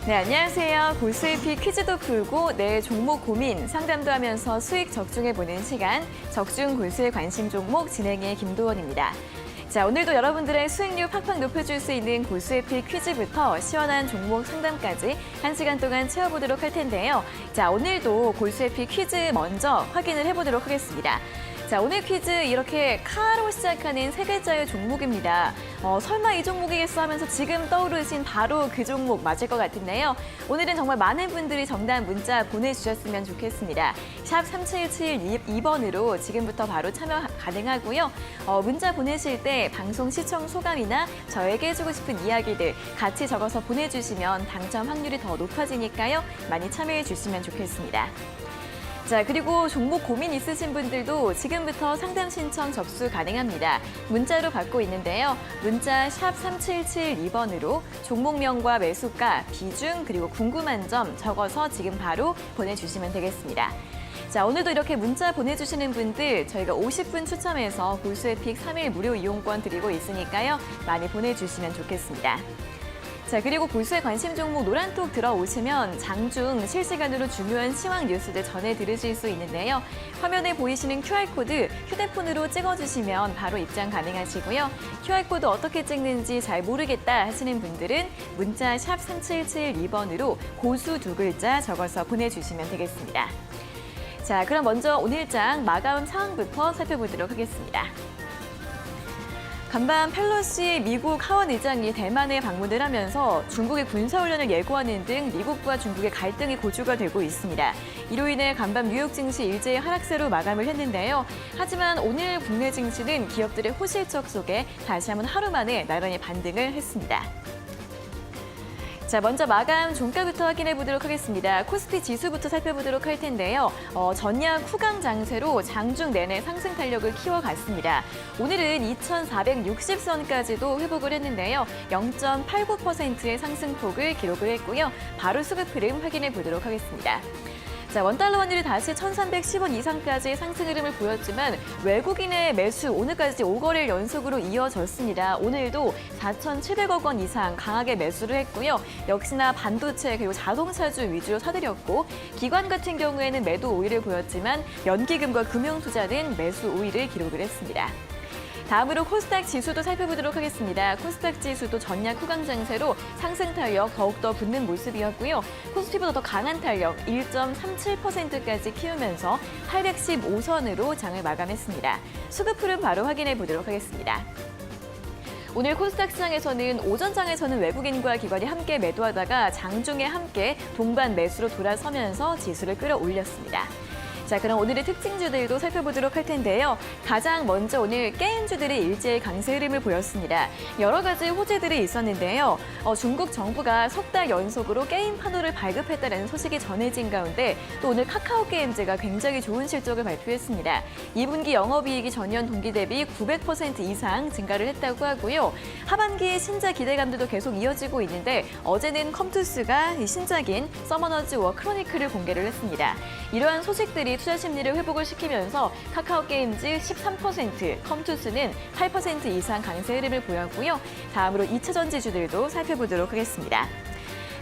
네, 안녕하세요. 골수잎이 퀴즈도 풀고 내 종목 고민, 상담도 하면서 수익 적중해보는 시간, 적중 골수의 관심 종목 진행의 김도원입니다. 자, 오늘도 여러분들의 수익률 팍팍 높여줄 수 있는 골수잎이 퀴즈부터 시원한 종목 상담까지 1시간 동안 채워보도록 할 텐데요. 자, 오늘도 골수잎이 퀴즈 먼저 확인을 해보도록 하겠습니다. 자, 오늘 퀴즈 이렇게 카로 시작하는 세 글자의 종목입니다. 설마 이 종목이겠어 하면서 지금 떠오르신 바로 그 종목 맞을 것 같은데요. 오늘은 정말 많은 분들이 정답 문자 보내주셨으면 좋겠습니다. 샵 3772번으로 지금부터 바로 참여 가능하고요. 문자 보내실 때 방송 시청 소감이나 저에게 해주고 싶은 이야기들 같이 적어서 보내주시면 당첨 확률이 더 높아지니까요. 많이 참여해 주시면 좋겠습니다. 자, 그리고 종목 고민 있으신 분들도 지금부터 상담 신청 접수 가능합니다. 문자로 받고 있는데요. 문자 샵 3772번으로 종목명과 매수가, 비중, 그리고 궁금한 점 적어서 지금 바로 보내주시면 되겠습니다. 자, 오늘도 이렇게 문자 보내주시는 분들 저희가 50분 추첨해서 골수의 픽 3일 무료 이용권 드리고 있으니까요. 많이 보내주시면 좋겠습니다. 자, 그리고 골수의 관심 종목 노란톡 들어오시면 장중 실시간으로 중요한 시황 뉴스들 전해 들으실 수 있는데요. 화면에 보이시는 QR코드 휴대폰으로 찍어주시면 바로 입장 가능하시고요. QR코드 어떻게 찍는지 잘 모르겠다 하시는 분들은 문자 샵 3772번으로 고수 두 글자 적어서 보내주시면 되겠습니다. 자, 그럼 먼저 오늘장 마감 상황부터 살펴보도록 하겠습니다. 간밤 펠로시 미국 하원 의장이 대만에 방문을 하면서 중국의 군사훈련을 예고하는 등 미국과 중국의 갈등이 고조가 되고 있습니다. 이로 인해 간밤 뉴욕 증시 일제히 하락세로 마감을 했는데요. 하지만 오늘 국내 증시는 기업들의 호실적 속에 다시 한번 하루 만에 나란히 반등을 했습니다. 자, 먼저 마감 종가부터 확인해 보도록 하겠습니다. 코스피 지수부터 살펴보도록 할 텐데요. 전약 후강 장세로 장중 내내 상승 탄력을 키워갔습니다. 오늘은 2,460선까지도 회복을 했는데요. 0.89%의 상승폭을 기록을 했고요. 바로 수급 흐름 확인해 보도록 하겠습니다. 자, 원달러 환율이 다시 1,310원 이상까지 상승 흐름을 보였지만 외국인의 매수 오늘까지 5거래일 연속으로 이어졌습니다. 오늘도 4,700억 원 이상 강하게 매수를 했고요. 역시나 반도체 그리고 자동차주 위주로 사들였고 기관 같은 경우에는 매도 우위를 보였지만 연기금과 금융투자는 매수 우위를 기록을 했습니다. 다음으로 코스닥 지수도 살펴보도록 하겠습니다. 코스닥 지수도 전약 후강 장세로 상승 탄력 더욱더 붙는 모습이었고요. 코스피보다 더 강한 탄력 1.37%까지 키우면서 815선으로 장을 마감했습니다. 수급 흐름 바로 확인해 보도록 하겠습니다. 오늘 코스닥 시장에서는 오전장에서는 외국인과 기관이 함께 매도하다가 장중에 함께 동반 매수로 돌아서면서 지수를 끌어올렸습니다. 자, 그럼 오늘의 특징주들도 살펴보도록 할 텐데요. 가장 먼저 오늘 게임주들이 일제히 강세 흐름을 보였습니다. 여러 가지 호재들이 있었는데요. 중국 정부가 석 달 연속으로 게임 판호를 발급했다는 소식이 전해진 가운데 또 오늘 카카오게임즈가 굉장히 좋은 실적을 발표했습니다. 2분기 영업이익이 전년 동기 대비 900% 이상 증가를 했다고 하고요. 하반기 신작 기대감들도 계속 이어지고 있는데 어제는 컴투스가 신작인 서머너즈 워 크로니클을 공개를 했습니다. 이러한 소식들이 투자 심리를 회복을 시키면서 카카오게임즈 13%, 컴투스는 8% 이상 강세 흐름을 보였고요. 다음으로 2차전지주들도 살펴보도록 하겠습니다.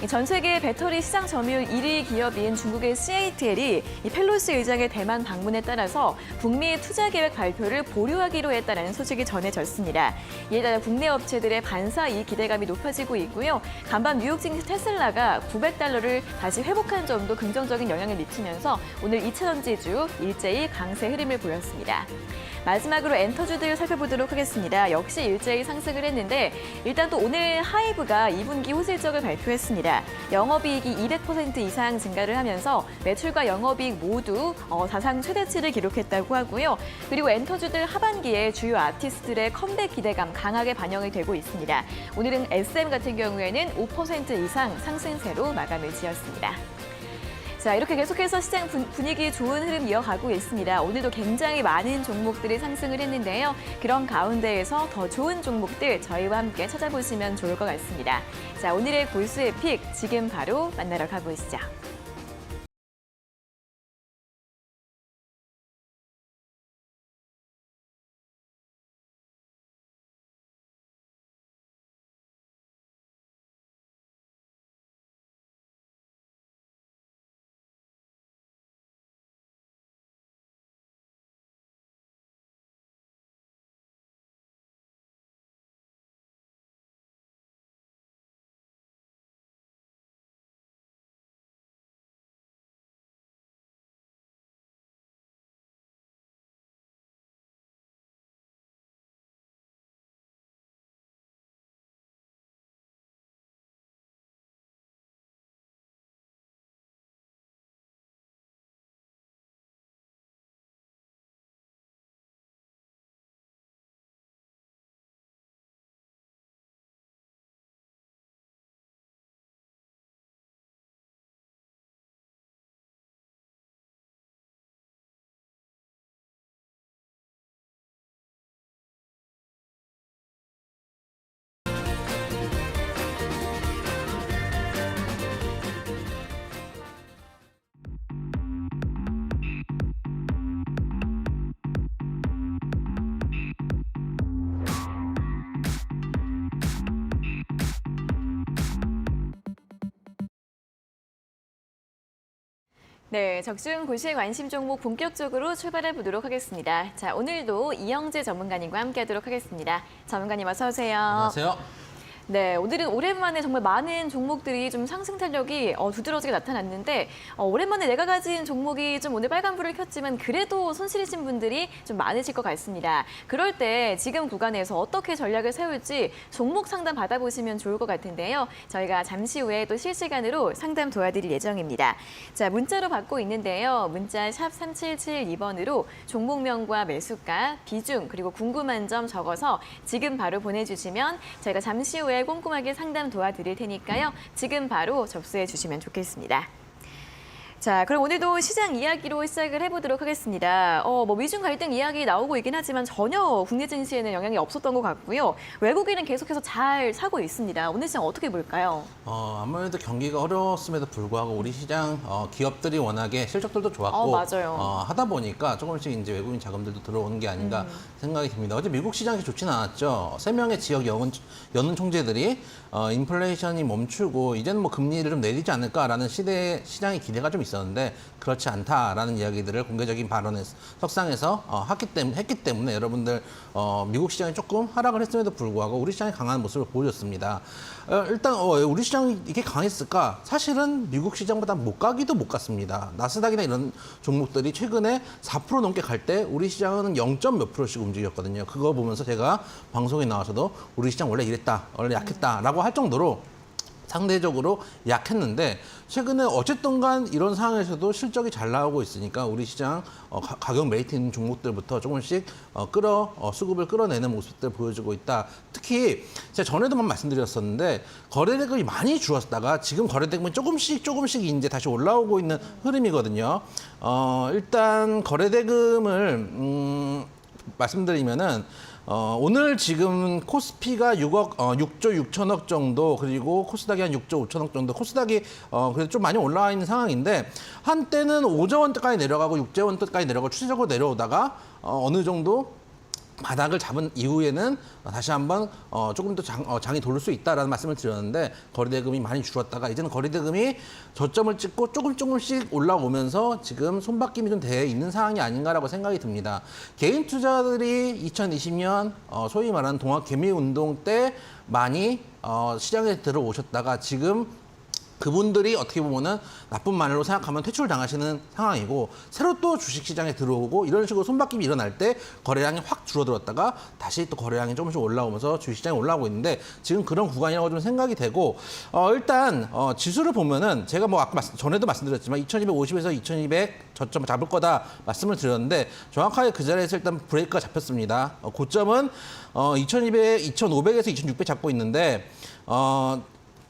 전 세계 배터리 시장 점유율 1위 기업인 중국의 CATL이 펠로시 의장의 대만 방문에 따라서 북미 투자 계획 발표를 보류하기로 했다는 소식이 전해졌습니다. 이에 따라 국내 업체들의 반사 이익 기대감이 높아지고 있고요. 간밤 뉴욕 증시 테슬라가 900달러를 다시 회복한 점도 긍정적인 영향을 미치면서 오늘 2차전지주 일제히 강세 흐름을 보였습니다. 마지막으로 엔터주들 살펴보도록 하겠습니다. 역시 일제히 상승을 했는데 일단 또 오늘 하이브가 2분기 호실적을 발표했습니다. 영업이익이 200% 이상 증가를 하면서 매출과 영업이익 모두 사상 최대치를 기록했다고 하고요. 그리고 엔터주들 하반기에 주요 아티스트들의 컴백 기대감 강하게 반영이 되고 있습니다. 오늘은 SM 같은 경우에는 5% 이상 상승세로 마감을 지었습니다. 자, 이렇게 계속해서 시장 분위기 좋은 흐름 이어가고 있습니다. 오늘도 굉장히 많은 종목들이 상승을 했는데요. 그런 가운데에서 더 좋은 종목들 저희와 함께 찾아보시면 좋을 것 같습니다. 자, 오늘의 골수의 픽 지금 바로 만나러 가보시죠. 네, 적중 고시의 관심 종목 본격적으로 출발해 보도록 하겠습니다. 자, 오늘도 이영재 전문가님과 함께하도록 하겠습니다. 전문가님 어서 오세요. 안녕하세요. 네, 오늘은 오랜만에 정말 많은 종목들이 좀 상승 탄력이 두드러지게 나타났는데 오랜만에 내가 가진 종목이 좀 오늘 빨간불을 켰지만 그래도 손실이신 분들이 좀 많으실 것 같습니다. 그럴 때 지금 구간에서 어떻게 전략을 세울지 종목 상담 받아보시면 좋을 것 같은데요. 저희가 잠시 후에 또 실시간으로 상담 도와드릴 예정입니다. 자, 문자로 받고 있는데요. 문자 샵 3772번으로 종목명과 매수가, 비중, 그리고 궁금한 점 적어서 지금 바로 보내주시면 저희가 잠시 후에 꼼꼼하게 상담 도와드릴 테니까요. 지금 바로 접수해 주시면 좋겠습니다. 자, 그럼 오늘도 시장 이야기로 시작을 해보도록 하겠습니다. 미중 갈등 이야기 나오고 있긴 하지만 전혀 국내 증시에는 영향이 없었던 것 같고요. 외국인은 계속해서 잘 사고 있습니다. 오늘 시장 어떻게 볼까요? 아무래도 경기가 어려웠음에도 불구하고 우리 시장 기업들이 워낙에 실적들도 좋았고 맞아요. 하다 보니까 조금씩 이제 외국인 자금들도 들어오는 게 아닌가 생각이 듭니다. 어제 미국 시장이 좋지는 않았죠. 3명의 지역 연은 총재들이 인플레이션이 멈추고 이제는 뭐 금리를 좀 내리지 않을까라는 시장의 기대가 좀 있었는데 그렇지 않다라는 이야기들을 공개적인 발언에서 석상에서 했기 때문에 여러분들 미국 시장이 조금 하락을 했음에도 불구하고 우리 시장이 강한 모습을 보여줬습니다. 일단 우리 시장이 이렇게 강했을까? 사실은 미국 시장보다 못 가기도 못 갔습니다. 나스닥이나 이런 종목들이 최근에 4% 넘게 갈 때 우리 시장은 0. 몇 %씩 움직였거든요. 그거 보면서 제가 방송에 나와서도 우리 시장 원래 이랬다, 원래 약했다라고 할 정도로 상대적으로 약했는데 최근에 어쨌든 간 이런 상황에서도 실적이 잘 나오고 있으니까 우리 시장 가격 메리트 있는 종목들부터 조금씩 수급을 끌어내는 모습들 보여주고 있다. 특히 제가 전에도만 말씀드렸었는데 거래대금이 많이 줄었다가 지금 거래대금이 조금씩 이제 다시 올라오고 있는 흐름이거든요. 일단 거래대금을 말씀드리면은 오늘 지금 코스피가 6조 6천억 정도, 그리고 코스닥이 한 6조 5천억 정도, 코스닥이 그래도 좀 많이 올라와 있는 상황인데 한때는 5조 원대까지 내려가고 6조 원대까지 내려가고 추세적으로 내려오다가 어느 정도 바닥을 잡은 이후에는 다시 한번 조금 더 장이 돌릴 수 있다라는 말씀을 드렸는데 거래대금이 많이 줄었다가 이제는 거래대금이 저점을 찍고 조금씩 올라오면서 지금 손바뀜이 좀 돼 있는 상황이 아닌가라고 생각이 듭니다. 개인 투자들이 2020년 소위 말하는 동학개미운동 때 많이 시장에 들어오셨다가 지금 그분들이 어떻게 보면은 나쁜 말로 생각하면 퇴출 당하시는 상황이고 새로 또 주식시장에 들어오고 이런 식으로 손바뀜이 일어날 때 거래량이 확 줄어들었다가 다시 또 거래량이 조금씩 올라오면서 주식시장에 올라오고 있는데 지금 그런 구간이라고 좀 생각이 되고 일단 지수를 보면은 제가 뭐 아까 전에도 말씀드렸지만 2250에서 2200 저점을 잡을 거다 말씀을 드렸는데 정확하게 그 자리에서 일단 브레이크가 잡혔습니다. 고점은 2500에서 2600 잡고 있는데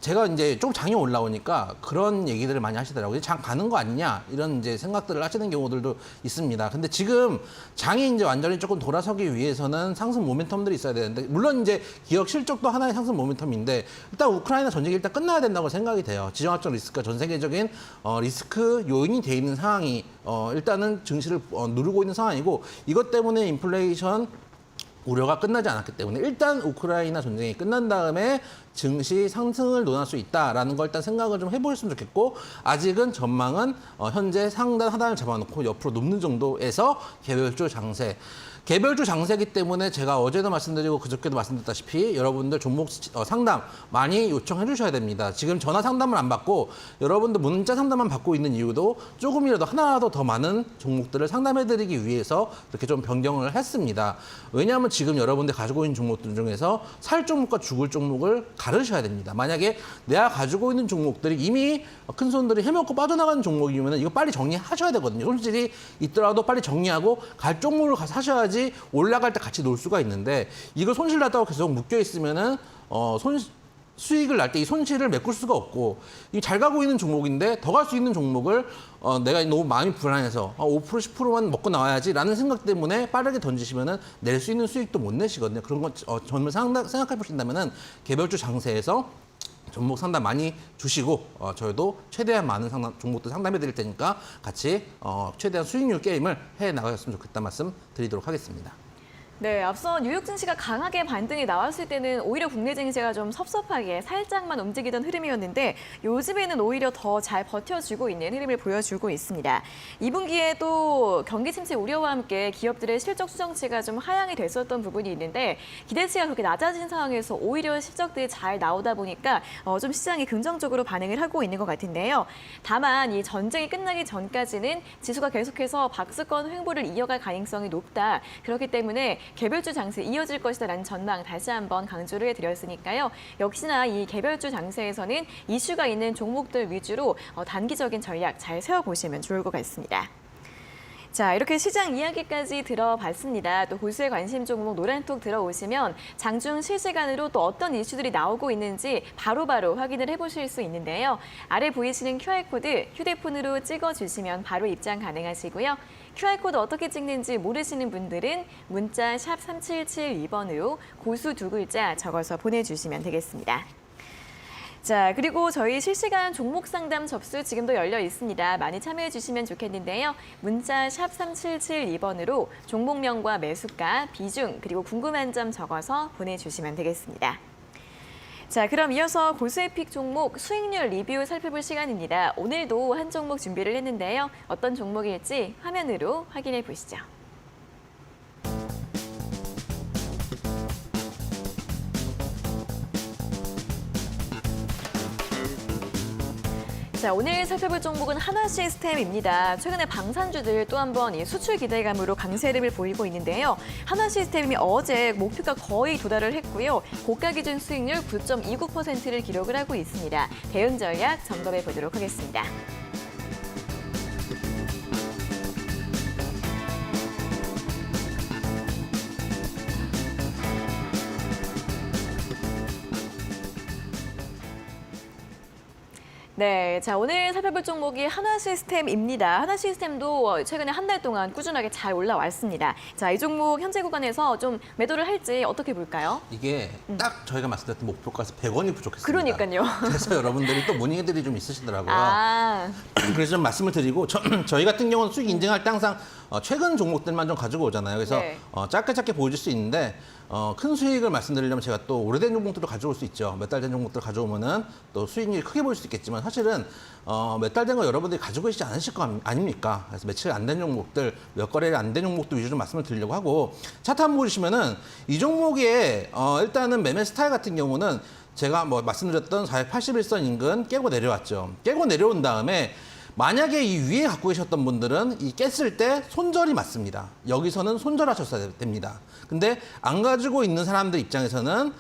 제가 이제 좀 장이 올라오니까 그런 얘기들을 많이 하시더라고요. 장 가는 거 아니냐 이런 이제 생각들을 하시는 경우들도 있습니다. 근데 지금 장이 이제 완전히 조금 돌아서기 위해서는 상승 모멘텀들이 있어야 되는데 물론 이제 기업 실적도 하나의 상승 모멘텀인데 일단 우크라이나 전쟁이 일단 끝나야 된다고 생각이 돼요. 지정학적 리스크가 전 세계적인 리스크 요인이 돼 있는 상황이 일단은 증시를 누르고 있는 상황이고 이것 때문에 인플레이션 우려가 끝나지 않았기 때문에 일단 우크라이나 전쟁이 끝난 다음에 증시 상승을 논할 수 있다라는 걸 일단 생각을 좀 해보셨으면 좋겠고 아직은 전망은 현재 상단 하단을 잡아놓고 옆으로 눕는 정도에서 개별주 장세이기 때문에 제가 어제도 말씀드리고 그저께도 말씀드렸다시피 여러분들 종목 상담 많이 요청해 주셔야 됩니다. 지금 전화 상담을 안 받고 여러분들 문자 상담만 받고 있는 이유도 조금이라도 하나라도 더 많은 종목들을 상담해드리기 위해서 이렇게 좀 변경을 했습니다. 왜냐하면 지금 여러분들 가지고 있는 종목들 중에서 살 종목과 죽을 종목을 가르셔야 됩니다. 만약에 내가 가지고 있는 종목들이 이미 큰 손들이 해먹고 빠져나가는 종목이면 이거 빨리 정리하셔야 되거든요. 손실이 있더라도 빨리 정리하고 갈 종목을 사셔야지 올라갈 때 같이 놀 수가 있는데 이거 손실 났다고 계속 묶여 있으면은 수익을 날 때 이 손실을 메꿀 수가 없고 이 잘 가고 있는 종목인데 더 갈 수 있는 종목을 내가 너무 마음이 불안해서 5% 10%만 먹고 나와야지라는 생각 때문에 빠르게 던지시면은 낼 수 있는 수익도 못 내시거든요. 그런 거 정말 생각해 보신다면은 개별주 장세에서 종목 상담 많이 주시고 저희도 최대한 많은 종목들 상담해 드릴 테니까 같이 최대한 수익률 게임을 해 나가셨으면 좋겠다 말씀 드리도록 하겠습니다. 네, 앞서 뉴욕 증시가 강하게 반등이 나왔을 때는 오히려 국내 증시가 좀 섭섭하게 살짝만 움직이던 흐름이었는데 요즘에는 오히려 더 잘 버텨주고 있는 흐름을 보여주고 있습니다. 2분기에 또 경기 침체 우려와 함께 기업들의 실적 수정치가 좀 하향이 됐었던 부분이 있는데 기대치가 그렇게 낮아진 상황에서 오히려 실적들이 잘 나오다 보니까 좀 시장이 긍정적으로 반응을 하고 있는 것 같은데요. 다만 이 전쟁이 끝나기 전까지는 지수가 계속해서 박스권 횡보를 이어갈 가능성이 높다. 그렇기 때문에 개별주 장세 이어질 것이다라는 전망 다시 한번 강조를 해드렸으니까요. 역시나 이 개별주 장세에서는 이슈가 있는 종목들 위주로 단기적인 전략 잘 세워보시면 좋을 것 같습니다. 자, 이렇게 시장 이야기까지 들어봤습니다. 또 고수의 관심 종목 노란톡 들어오시면 장중 실시간으로 또 어떤 이슈들이 나오고 있는지 바로바로 확인을 해보실 수 있는데요. 아래 보이시는 QR코드 휴대폰으로 찍어주시면 바로 입장 가능하시고요. QR코드 어떻게 찍는지 모르시는 분들은 문자 샵 3772번으로 고수 2글자 적어서 보내주시면 되겠습니다. 자, 그리고 저희 실시간 종목 상담 접수 지금도 열려 있습니다. 많이 참여해 주시면 좋겠는데요. 문자 샵 3772번으로 종목명과 매수가, 비중, 그리고 궁금한 점 적어서 보내주시면 되겠습니다. 자, 그럼 이어서 고수의 픽 종목 수익률 리뷰 살펴볼 시간입니다. 오늘도 한 종목 준비를 했는데요. 어떤 종목일지 화면으로 확인해 보시죠. 자, 오늘 살펴볼 종목은 한화시스템입니다. 최근에 방산주들 또 한 번 수출 기대감으로 강세 흐름을 보이고 있는데요. 한화시스템이 어제 목표가 거의 도달을 했고요. 고가 기준 수익률 9.29%를 기록을 하고 있습니다. 대응 전략 점검해 보도록 하겠습니다. 네, 자 오늘 살펴볼 종목이 한화시스템입니다. 한화시스템도 최근에 한 달 동안 꾸준하게 잘 올라왔습니다. 자, 이 종목 현재 구간에서 좀 매도를 할지 어떻게 볼까요? 이게 딱 저희가 말씀드렸던 목표가에서 100원이 부족했습니다. 그러니까요. 그래서 여러분들이 또 문의들이 좀 있으시더라고요. 아, 그래서 좀 말씀을 드리고 저희 같은 경우는 수익 인증할 때 항상 최근 종목들만 좀 가지고 오잖아요. 그래서 네. 짧게 보여줄 수 있는데 큰 수익을 말씀드리려면 제가 또 오래된 종목들을 가져올 수 있죠. 몇 달 된 종목들을 가져오면은 또 수익률이 크게 보일 수 있겠지만 사실은 몇 달 된 거 여러분들이 가지고 계시지 않으실 거 아닙니까? 그래서 며칠 안 된 종목들, 몇 거래일 안 된 종목들 위주로 좀 말씀을 드리려고 하고 차트 한번 보시면은 이 종목의 일단은 매매 스타일 같은 경우는 제가 뭐 말씀드렸던 481선 인근 깨고 내려왔죠. 깨고 내려온 다음에 만약에 이 위에 갖고 계셨던 분들은 이 깼을 때 손절이 맞습니다. 여기서는 손절하셨어야 됩니다. 근데 안 가지고 있는 사람들 입장에서는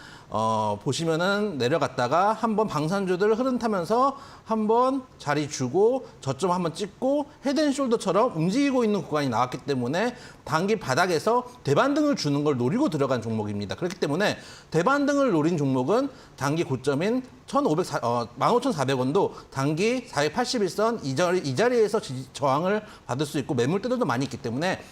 보시면은 내려갔다가 한번 방산주들 흐름 타면서 한번 자리 주고 저점 한번 찍고 헤드앤숄더처럼 움직이고 있는 구간이 나왔기 때문에 단기 바닥에서 대반등을 주는 걸 노리고 들어간 종목입니다. 그렇기 때문에 대반등을 노린 종목은 단기 고점인 15,400원도 단기 481선 이 자리에서 저항을 받을 수 있고 매물대들도 많이 있기 때문에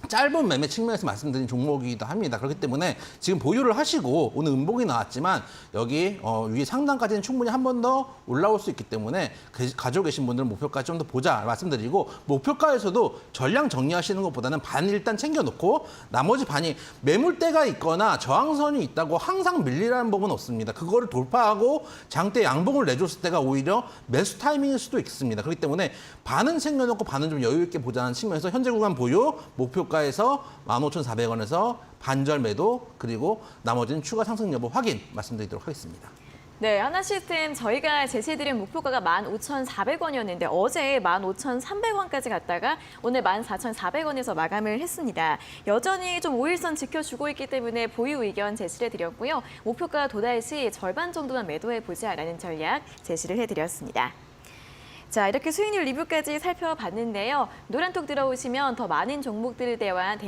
짧은 매매 측면에서 말씀드린 종목이기도 합니다. 그렇기 때문에 지금 보유를 하시고 오늘 음봉이 나왔지만 여기 위에 상단까지는 충분히 한 번 더 올라올 수 있기 때문에 가지고 계신 분들은 목표가까지 좀 더 보자 말씀드리고 목표가에서도 전량 정리하시는 것보다는 반 일단 챙겨놓고 나머지 반이 매물대가 있거나 저항선이 있다고 항상 밀리라는 법은 없습니다. 그거를 돌파하고 장대 양봉을 내줬을 때가 오히려 매수 타이밍일 수도 있습니다. 그렇기 때문에 반은 챙겨놓고 반은 좀 여유 있게 보자는 측면에서 현재 구간 보유 목표가에서 15,400원에서 반절 매도 그리고 나머지는 추가 상승 여부 확인 말씀드리도록 하겠습니다. 네, 한화시스템 저희가 제시해드린 목표가가 15,400원이었는데 어제 15,300원까지 갔다가 오늘 14,400원에서 마감을 했습니다. 여전히 좀 5일선 지켜주고 있기 때문에 보유 의견 제시를 해드렸고요. 목표가 도달 시 절반 정도만 매도해보자라는 전략 제시를 해드렸습니다. 자, 이렇게 수익률 리뷰까지 살펴봤는데요. 노란톡 들어오시면 더 많은 종목들에 대한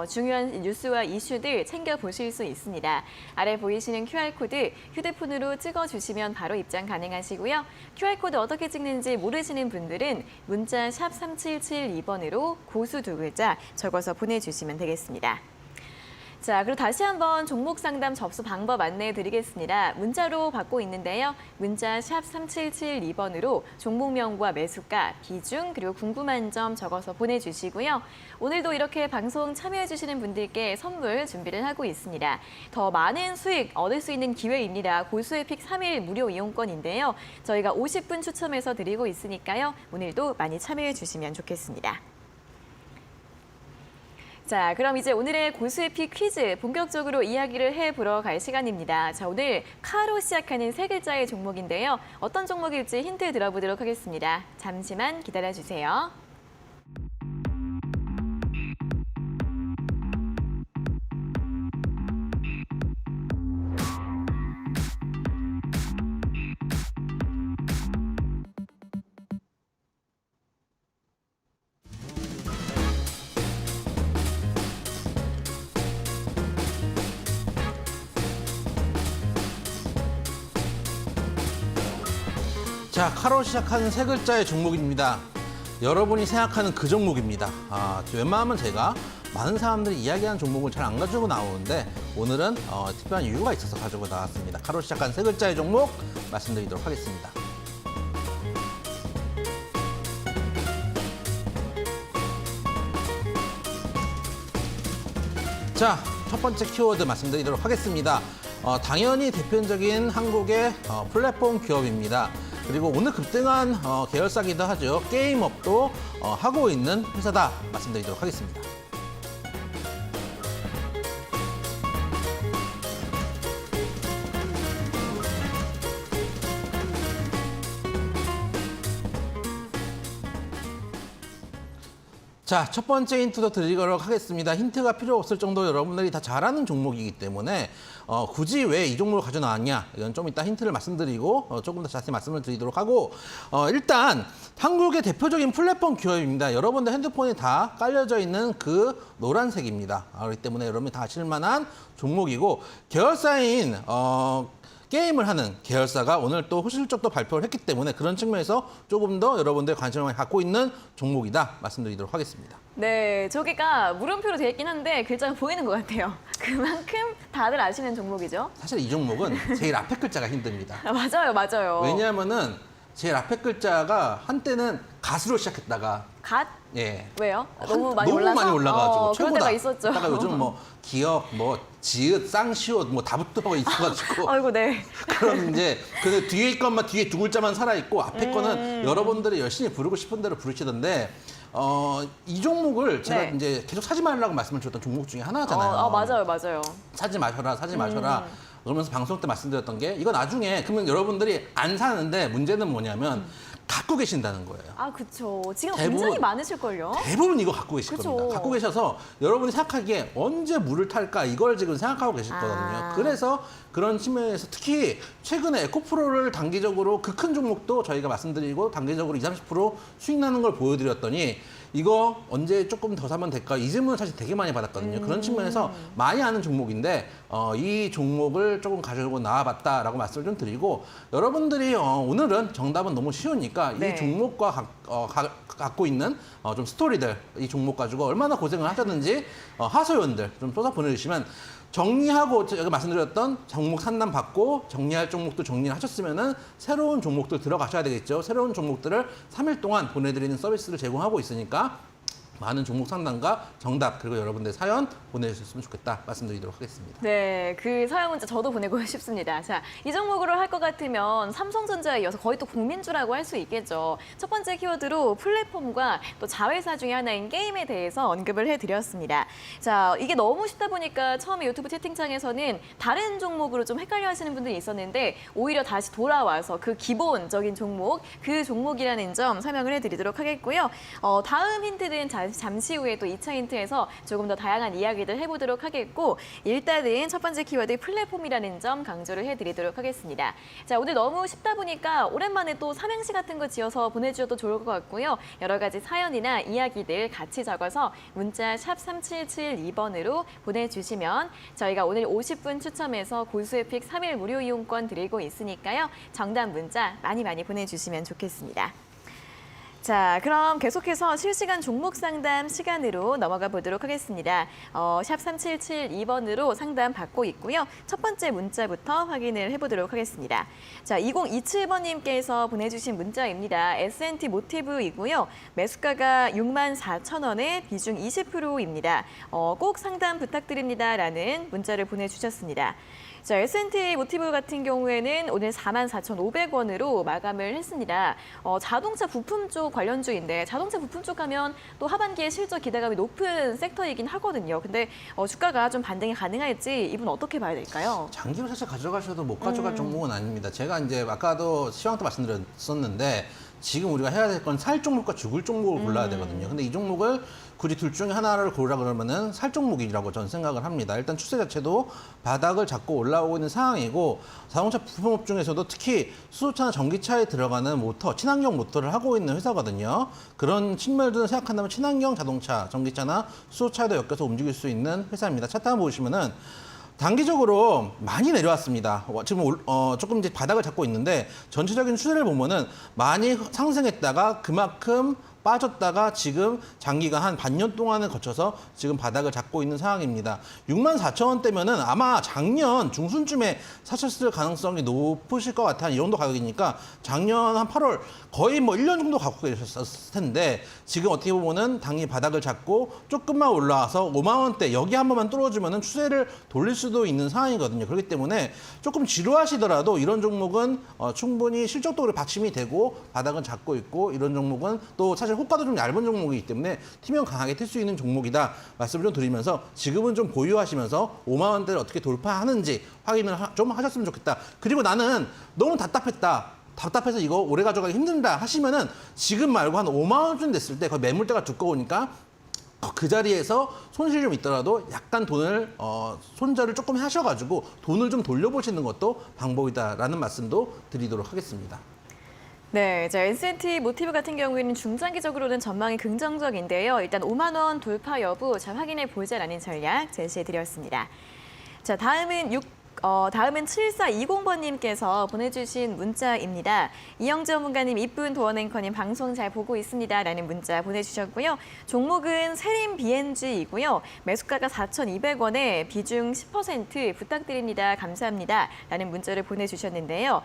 중요한 뉴스와 이슈들 챙겨보실 수 있습니다. 아래 보이시는 QR코드 휴대폰으로 찍어주시면 바로 입장 가능하시고요. QR코드 어떻게 찍는지 모르시는 분들은 문자 샵 3772번으로 고수 2글자 적어서 보내주시면 되겠습니다. 자, 그리고 다시 한번 종목 상담 접수 방법 안내해 드리겠습니다. 문자로 받고 있는데요. 문자 샵 3772번으로 종목명과 매수가, 비중, 그리고 궁금한 점 적어서 보내주시고요. 오늘도 이렇게 방송 참여해 주시는 분들께 선물 준비를 하고 있습니다. 더 많은 수익 얻을 수 있는 기회입니다. 고수의 픽 3일 무료 이용권인데요. 저희가 50분 추첨해서 드리고 있으니까요. 오늘도 많이 참여해 주시면 좋겠습니다. 자, 그럼 이제 오늘의 고수의 픽 퀴즈 본격적으로 이야기를 해보러 갈 시간입니다. 자, 오늘 카로 시작하는 세 글자의 종목인데요. 어떤 종목일지 힌트 들어보도록 하겠습니다. 잠시만 기다려주세요. 자, 카로 시작하는 세 글자의 종목입니다. 여러분이 생각하는 그 종목입니다. 웬만하면 제가 많은 사람들이 이야기하는 종목을 잘 안 가지고 나오는데 오늘은 특별한 이유가 있어서 가지고 나왔습니다. 카로 시작하는 세 글자의 종목 말씀드리도록 하겠습니다. 자, 첫 번째 키워드 말씀드리도록 하겠습니다. 당연히 대표적인 한국의 플랫폼 기업입니다. 그리고 오늘 급등한 계열사기도 하죠. 게임업도 하고 있는 회사다 말씀드리도록 하겠습니다. 자, 첫 번째 힌트도 드리도록 하겠습니다. 힌트가 필요 없을 정도로 여러분들이 다 잘 아는 종목이기 때문에 굳이 왜 이 종목을 가져 나왔냐, 이건 좀 이따 힌트를 말씀드리고 조금 더 자세히 말씀을 드리도록 하고, 일단 한국의 대표적인 플랫폼 기업입니다. 여러분들 핸드폰에 다 깔려져 있는 그 노란색입니다. 그렇기 때문에 여러분이 다 아실 만한 종목이고, 계열사인 게임을 하는 계열사가 오늘 또 실적도 발표를 했기 때문에 그런 측면에서 조금 더 여러분들 관심을 갖고 있는 종목이다 말씀드리도록 하겠습니다. 네, 저기가 물음표로 되어 있긴 한데 글자가 보이는 것 같아요. 그만큼 다들 아시는 종목이죠. 사실 이 종목은 제일 앞에 글자가 힘듭니다. 맞아요, 맞아요. 왜냐하면은 제일 앞에 글자가 한때는 갓으로 시작했다가 갓? 예. 왜요? 너무 많이 올라서? 많이 올라가지고 그런 최고다. 때가 있었죠. 다가 요즘 뭐 기업, 뭐 지읒, 쌍시옷 뭐 다 붙어 있어가지고 아이고, 네. 그럼 이제 그 뒤에 것만 뒤에 두 글자만 살아 있고 앞에 거는 여러분들이 열심히 부르고 싶은 대로 부르시던데 이 종목을 제가 네. 이제 계속 사지 말라고 말씀을 드렸던 종목 중에 하나잖아요. 맞아요, 맞아요. 사지 마셔라, 사지 마셔라. 그러면서 방송 때 말씀드렸던 게 이거 나중에 그러면 여러분들이 안 사는데 문제는 뭐냐면 갖고 계신다는 거예요. 아, 그쵸. 지금 대부분- 굉장히 많으실걸요? 대부분 이거 갖고 계실 그쵸. 겁니다. 갖고 계셔서 여러분이 생각하기에 언제 물을 탈까 이걸 지금 생각하고 계실 거거든요. 그래서 그런 측면에서 특히 최근에 에코프로를 단기적으로 그 큰 종목도 저희가 말씀드리고 단기적으로 20, 30% 수익 나는 걸 보여드렸더니 이거 언제 조금 더 사면 될까? 이 질문을 사실 되게 많이 받았거든요. 그런 측면에서 많이 아는 종목인데 이 종목을 조금 가지고 나와봤다라고 말씀을 좀 드리고 여러분들이 오늘은 정답은 너무 쉬우니까 네. 이 종목과 갖고 있는 좀 스토리들 이 종목 가지고 얼마나 고생을 하셨는지 하소연들 좀 쏟아 보내주시면 정리하고 제가 말씀드렸던 종목 상담 받고 정리할 종목도 정리를 하셨으면은 새로운 종목들 들어가셔야 되겠죠. 새로운 종목들을 3일 동안 보내드리는 서비스를 제공하고 있으니까 많은 종목 상담과 정답 그리고 여러분들 사연 보내주셨으면 좋겠다 말씀드리도록 하겠습니다. 네, 그 사연 문자 저도 보내고 싶습니다. 자, 이 종목으로 할 것 같으면 삼성전자에 이어서 거의 또 국민주라고 할 수 있겠죠. 첫 번째 키워드로 플랫폼과 또 자회사 중에 하나인 게임에 대해서 언급을 해드렸습니다. 자, 이게 너무 쉽다 보니까 처음에 유튜브 채팅창에서는 다른 종목으로 좀 헷갈려 하시는 분들이 있었는데 오히려 다시 돌아와서 그 기본적인 종목, 그 종목이라는 점 설명을 해드리도록 하겠고요. 다음 힌트는 잠시 후에 또 2차 힌트에서 조금 더 다양한 이야기들 해보도록 하겠고 일단은 첫 번째 키워드 플랫폼이라는 점 강조를 해드리도록 하겠습니다. 자, 오늘 너무 쉽다 보니까 오랜만에 또 삼행시 같은 거 지어서 보내주셔도 좋을 것 같고요. 여러 가지 사연이나 이야기들 같이 적어서 문자 샵 3772번으로 보내주시면 저희가 오늘 50분 추첨해서 고수의 픽 3일 무료 이용권 드리고 있으니까요. 정답 문자 많이 보내주시면 좋겠습니다. 자, 그럼 계속해서 실시간 종목 상담 시간으로 넘어가 보도록 하겠습니다. 샵 3772번으로 상담 받고 있고요. 첫 번째 문자부터 확인을 해보도록 하겠습니다. 자, 2027번님께서 보내주신 문자입니다. S&T 모티브이고요. 매수가가 64,000원에 비중 20%입니다. 꼭 상담 부탁드립니다라는 문자를 보내주셨습니다. 자, S&T 모티브 같은 경우에는 오늘 44,500원으로 마감을 했습니다. 자동차 부품 쪽 관련주인데 자동차 부품 쪽 하면 또 하반기에 실적 기대감이 높은 섹터이긴 하거든요. 근데 주가가 좀 반등이 가능할지 이분 어떻게 봐야 될까요? 장기로 사실 가져가셔도 못 가져갈 종목은 아닙니다. 제가 이제 아까도 시황 때 말씀드렸었는데 지금 우리가 해야 될 건 살 종목과 죽을 종목을 골라야 되거든요. 근데 이 종목을 굳이 둘 중에 하나를 고르라 그러면은 살 종목이라고 저는 생각을 합니다. 일단 추세 자체도 바닥을 잡고 올라오고 있는 상황이고 자동차 부품업 중에서도 특히 수소차나 전기차에 들어가는 모터, 친환경 모터를 하고 있는 회사거든요. 그런 측면을 생각한다면 친환경 자동차, 전기차나 수소차에도 엮여서 움직일 수 있는 회사입니다. 차트 한번 보시면은 단기적으로 많이 내려왔습니다. 지금 조금 이제 바닥을 잡고 있는데 전체적인 추세를 보면은 많이 상승했다가 그만큼 빠졌다가 지금 장기간 한 반년 동안을 거쳐서 지금 바닥을 잡고 있는 상황입니다. 64,000원대면은 아마 작년 중순쯤에 사셨을 가능성이 높으실 것 같아요. 이 정도 가격이니까 작년 한 8월 거의 뭐 1년 정도 갖고 계셨을 텐데 지금 어떻게 보면은 당연히 바닥을 잡고 조금만 올라와서 5만 원대 여기 한 번만 뚫어주면은 추세를 돌릴 수도 있는 상황이거든요. 그렇기 때문에 조금 지루하시더라도 이런 종목은 충분히 실적도 받침이 되고 바닥은 잡고 있고 이런 종목은 또 사실 호가도 좀 얇은 종목이기 때문에 튀면 강하게 튈 수 있는 종목이다 말씀을 좀 드리면서 지금은 좀 보유하시면서 5만 원대를 어떻게 돌파하는지 확인을 좀 하셨으면 좋겠다. 그리고 나는 너무 답답해서 이거 오래 가져가기 힘든다 하시면은 지금 말고 한 5만 원쯤 됐을 때 거의 매물대가 두꺼우니까 그 자리에서 손실이 좀 있더라도 약간 돈을 손절을 조금 하셔가지고 돈을 좀 돌려보시는 것도 방법이다라는 말씀도 드리도록 하겠습니다. 네, 자, S&T 모티브 같은 경우에는 중장기적으로는 전망이 긍정적인데요. 일단 5만 원 돌파 여부 잘 확인해 보자라는 전략 제시해드렸습니다. 자, 다음은 7420번님께서 보내주신 문자입니다. 이영재 전문가님, 이쁜 도원 앵커님 방송 잘 보고 있습니다라는 문자 보내주셨고요. 종목은 세림 BNG이고요. 매수가가 4,200원에 비중 10% 부탁드립니다. 감사합니다. 라는 문자를 보내주셨는데요.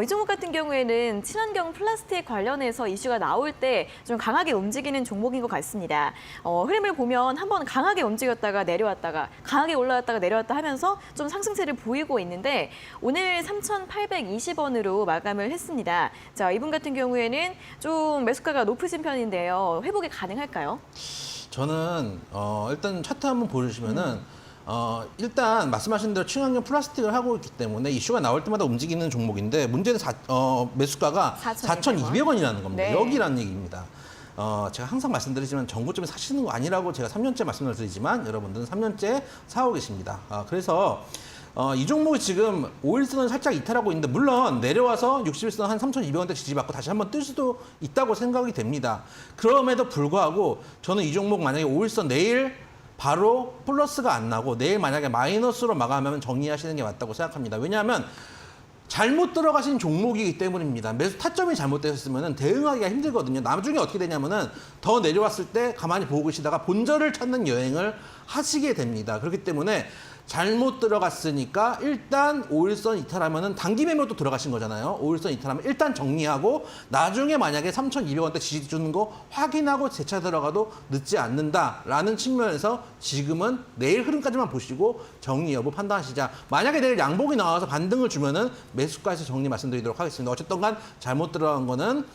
이 종목 같은 경우에는 친환경 플라스틱 관련해서 이슈가 나올 때 좀 강하게 움직이는 종목인 것 같습니다. 흐름을 보면 한번 강하게 움직였다가 내려왔다가 강하게 올라왔다가 내려왔다 하면서 좀 상승세를 보이고 있는데 오늘 3,820원으로 마감을 했습니다. 자, 이분 같은 경우에는 좀 매수가가 높으신 편인데요. 회복이 가능할까요? 저는 일단 차트 한번 보시면은 일단 말씀하신 대로 친환경 플라스틱을 하고 있기 때문에 이슈가 나올 때마다 움직이는 종목인데 문제는 매수가가 4,200원이라는 겁니다. 네. 여기라는 얘기입니다. 제가 항상 말씀드리지만 정고점에 사시는 거 아니라고 제가 3년째 말씀을 드리지만 여러분들은 3년째 사오고 계십니다. 그래서 이 종목이 지금 5일선을 살짝 이탈하고 있는데 물론 내려와서 60일선 한 3,200원대 지지받고 다시 한번 뜰 수도 있다고 생각이 됩니다. 그럼에도 불구하고 저는 이 종목 만약에 5일선 내일 바로 플러스가 안 나고 내일 만약에 마이너스로 마감하면 정리하시는 게 맞다고 생각합니다. 왜냐하면 잘못 들어가신 종목이기 때문입니다. 매수 타점이 잘못되셨으면 대응하기가 힘들거든요. 나중에 어떻게 되냐면은 더 내려왔을 때 가만히 보고 계시다가 본전을 찾는 여행을 하시게 됩니다. 그렇기 때문에 잘못 들어갔으니까 일단 5일선 이탈하면은 단기 매매도 들어가신 거잖아요. 5일선 이탈하면 일단 정리하고 나중에 만약에 3,200원대 지지 주는 거 확인하고 재차 들어가도 늦지 않는다라는 측면에서 지금은 내일 흐름까지만 보시고 정리 여부 판단하시자. 만약에 내일 양봉이 나와서 반등을 주면은 매수가에서 정리 말씀드리도록 하겠습니다. 어쨌든 간 잘못 들어간 거는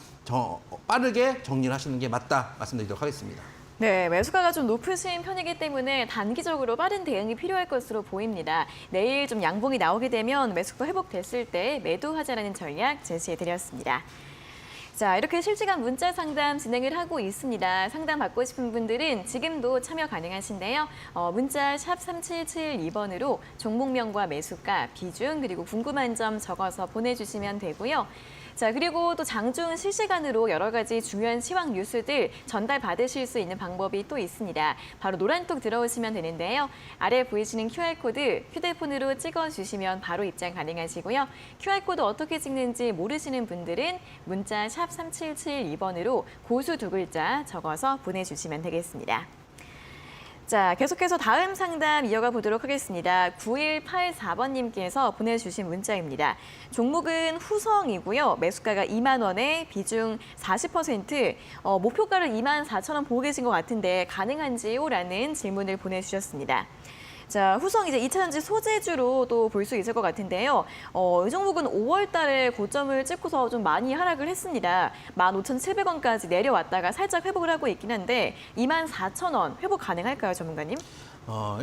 빠르게 정리를 하시는 게 맞다 말씀드리도록 하겠습니다. 네, 매수가가 좀 높으신 편이기 때문에 단기적으로 빠른 대응이 필요할 것으로 보입니다. 내일 좀 양봉이 나오게 되면 매수가 회복됐을 때 매도하자라는 전략 제시해드렸습니다. 자, 이렇게 실시간 문자 상담 진행을 하고 있습니다. 상담 받고 싶은 분들은 지금도 참여 가능하신데요. 문자 샵 3772번으로 종목명과 매수가, 비중, 그리고 궁금한 점 적어서 보내주시면 되고요. 자, 그리고 또 장중 실시간으로 여러 가지 중요한 시황 뉴스들 전달받으실 수 있는 방법이 또 있습니다. 바로 노란톡 들어오시면 되는데요. 아래 보이시는 QR코드 휴대폰으로 찍어주시면 바로 입장 가능하시고요. QR코드 어떻게 찍는지 모르시는 분들은 문자 샵 3772번으로 고수 두 글자 적어서 보내주시면 되겠습니다. 자, 계속해서 다음 상담 이어가 보도록 하겠습니다. 9184번님께서 보내주신 문자입니다. 종목은 후성이고요. 매수가가 2만 원에 비중 40%, 목표가를 2만 4천 원 보고 계신 것 같은데 가능한지요? 라는 질문을 보내주셨습니다. 자, 후성 이제 2차전지 소재주로 또 볼 수 있을 것 같은데요. 이 종목은 5월 달에 고점을 찍고서 좀 많이 하락을 했습니다. 15,700원까지 내려왔다가 살짝 회복을 하고 있긴 한데 24,000원 회복 가능할까요, 전문가님?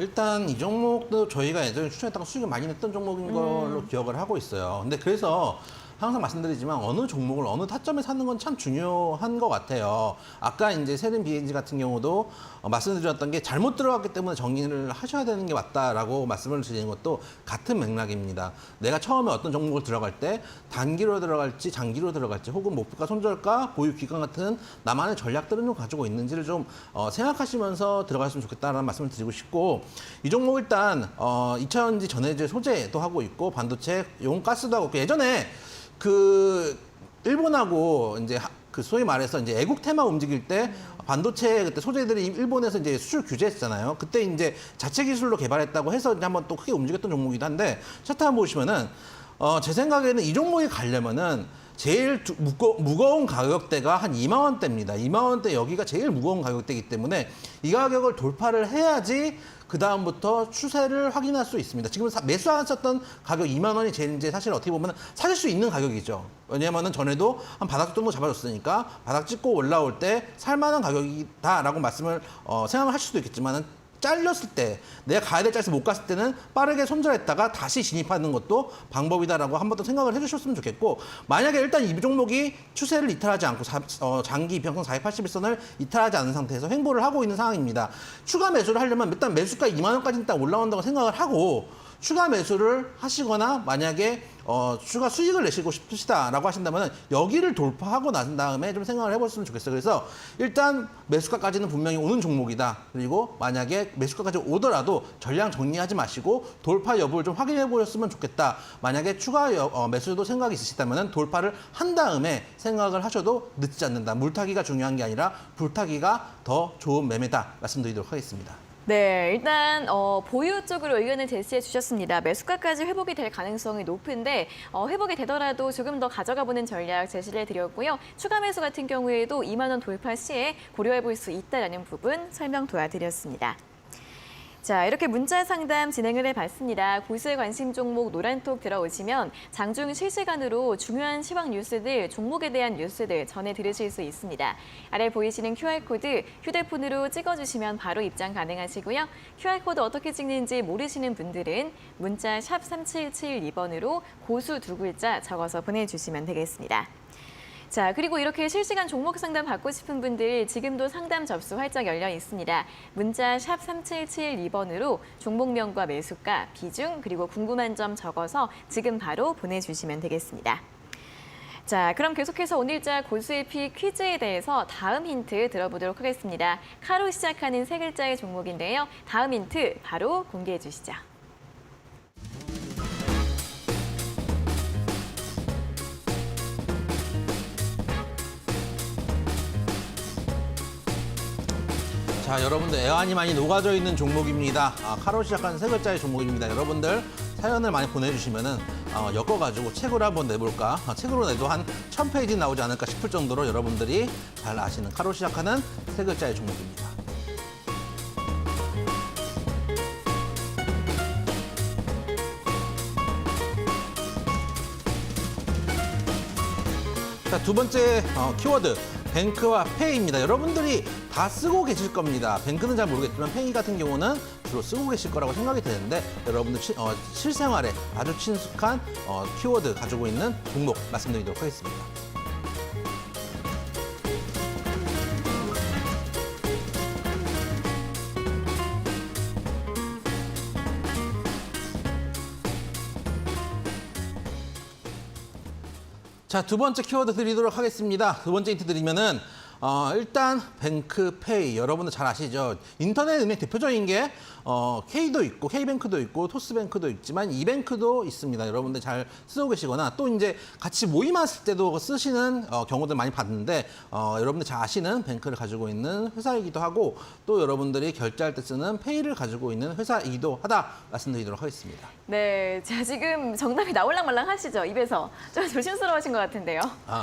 일단 이 종목도 저희가 예전에 추천했다가 수익을 많이 냈던 종목인 걸로 기억을 하고 있어요. 근데 그래서 항상 말씀드리지만 어느 종목을 어느 타점에 사는 건 참 중요한 것 같아요. 아까 이제 세린 BNG 같은 경우도 말씀드렸던 게 잘못 들어갔기 때문에 정리를 하셔야 되는 게 맞다라고 말씀을 드리는 것도 같은 맥락입니다. 내가 처음에 어떤 종목을 들어갈 때 단기로 들어갈지 장기로 들어갈지 혹은 목표가 손절가, 보유 기간 같은 나만의 전략들은 좀 가지고 있는지를 좀 생각하시면서 들어갔으면 좋겠다라는 말씀을 드리고 싶고 이 종목 일단 2차전지 전해질 소재도 하고 있고 반도체, 용가스도 하고 있고 예전에 그 일본하고 이제 그 소위 말해서 이제 애국 테마 움직일 때 반도체 그때 소재들이 일본에서 이제 수출 규제했잖아요. 그때 이제 자체 기술로 개발했다고 해서 이제 한번 또 크게 움직였던 종목이기도 한데 차트 한번 보시면은 제 생각에는 이 종목이 가려면은 제일 무거운 가격대가 한 2만 원대입니다. 2만 원대 여기가 제일 무거운 가격대이기 때문에 이 가격을 돌파를 해야지 그 다음부터 추세를 확인할 수 있습니다. 지금 매수하셨던 가격 2만 원이 제일 이제 사실 어떻게 보면 사실 수 있는 가격이죠. 왜냐면은 전에도 한 바닥 정도 잡아줬으니까 바닥 찍고 올라올 때 살만한 가격이다라고 말씀을 생각을 하실 수도 있겠지만은 잘렸을 때 내가 가야 될 자리에서 못 갔을 때는 빠르게 손절했다가 다시 진입하는 것도 방법이다라고 한 번 더 생각을 해주셨으면 좋겠고 만약에 일단 이 종목이 추세를 이탈하지 않고 장기 이평선 480일선을 이탈하지 않은 상태에서 횡보를 하고 있는 상황입니다. 추가 매수를 하려면 일단 매수가 2만 원까지 일단 올라온다고 생각을 하고 추가 매수를 하시거나 만약에 추가 수익을 내시고 싶으시다라고 하신다면 여기를 돌파하고 난 다음에 좀 생각을 해보셨으면 좋겠어요. 그래서 일단 매수가까지는 분명히 오는 종목이다. 그리고 만약에 매수가까지 오더라도 전량 정리하지 마시고 돌파 여부를 좀 확인해 보셨으면 좋겠다. 만약에 추가 매수도 생각이 있으시다면 돌파를 한 다음에 생각을 하셔도 늦지 않는다. 물타기가 중요한 게 아니라 불타기가 더 좋은 매매다. 말씀드리도록 하겠습니다. 네, 일단 보유 쪽으로 의견을 제시해 주셨습니다. 매수가까지 회복이 될 가능성이 높은데 회복이 되더라도 조금 더 가져가 보는 전략 제시를 해드렸고요. 추가 매수 같은 경우에도 2만 원 돌파 시에 고려해 볼 수 있다는 부분 설명 도와드렸습니다. 자, 이렇게 문자 상담 진행을 해봤습니다. 고수의 관심 종목 노란톡 들어오시면 장중 실시간으로 중요한 시황 뉴스들, 종목에 대한 뉴스들 전해 들으실 수 있습니다. 아래 보이시는 QR코드 휴대폰으로 찍어주시면 바로 입장 가능하시고요. QR코드 어떻게 찍는지 모르시는 분들은 문자 샵 3772번으로 고수 두 글자 적어서 보내주시면 되겠습니다. 자, 그리고 이렇게 실시간 종목 상담 받고 싶은 분들 지금도 상담 접수 활짝 열려 있습니다. 문자 샵 3772번으로 종목명과 매수가, 비중, 그리고 궁금한 점 적어서 지금 바로 보내주시면 되겠습니다. 자, 그럼 계속해서 오늘자 고수의 피 퀴즈에 대해서 다음 힌트 들어보도록 하겠습니다. 카로 시작하는 세 글자의 종목인데요. 다음 힌트 바로 공개해 주시죠. 자, 여러분들 애환이 많이 녹아져 있는 종목입니다. 카로 시작하는 세 글자의 종목입니다. 여러분들 사연을 많이 보내주시면은 엮어가지고 책으로 한번 내볼까? 책으로 내도 한 1000페이지 나오지 않을까 싶을 정도로 여러분들이 잘 아시는 카로 시작하는 세 글자의 종목입니다. 자, 두 번째 키워드. 뱅크와 페이입니다. 여러분들이 다 쓰고 계실 겁니다. 뱅크는 잘 모르겠지만 페이 같은 경우는 주로 쓰고 계실 거라고 생각이 되는데 여러분들 실생활에 아주 친숙한 키워드 가지고 있는 종목 말씀드리도록 하겠습니다. 자, 두 번째 키워드 드리도록 하겠습니다. 두 번째 힌트 드리면은 일단 뱅크페이 여러분들 잘 아시죠? 인터넷 은행 대표적인 게 K도 있고 K뱅크도 있고 토스뱅크도 있지만 이뱅크도 있습니다. 여러분들 잘 쓰고 계시거나 또 이제 같이 모임하실 때도 쓰시는 경우들 많이 봤는데 여러분들 잘 아시는 뱅크를 가지고 있는 회사이기도 하고 또 여러분들이 결제할 때 쓰는 페이를 가지고 있는 회사이기도 하다 말씀드리도록 하겠습니다. 네, 자 지금 정답이 나올랑말랑 하시죠? 입에서 좀 조심스러우신 것 같은데요.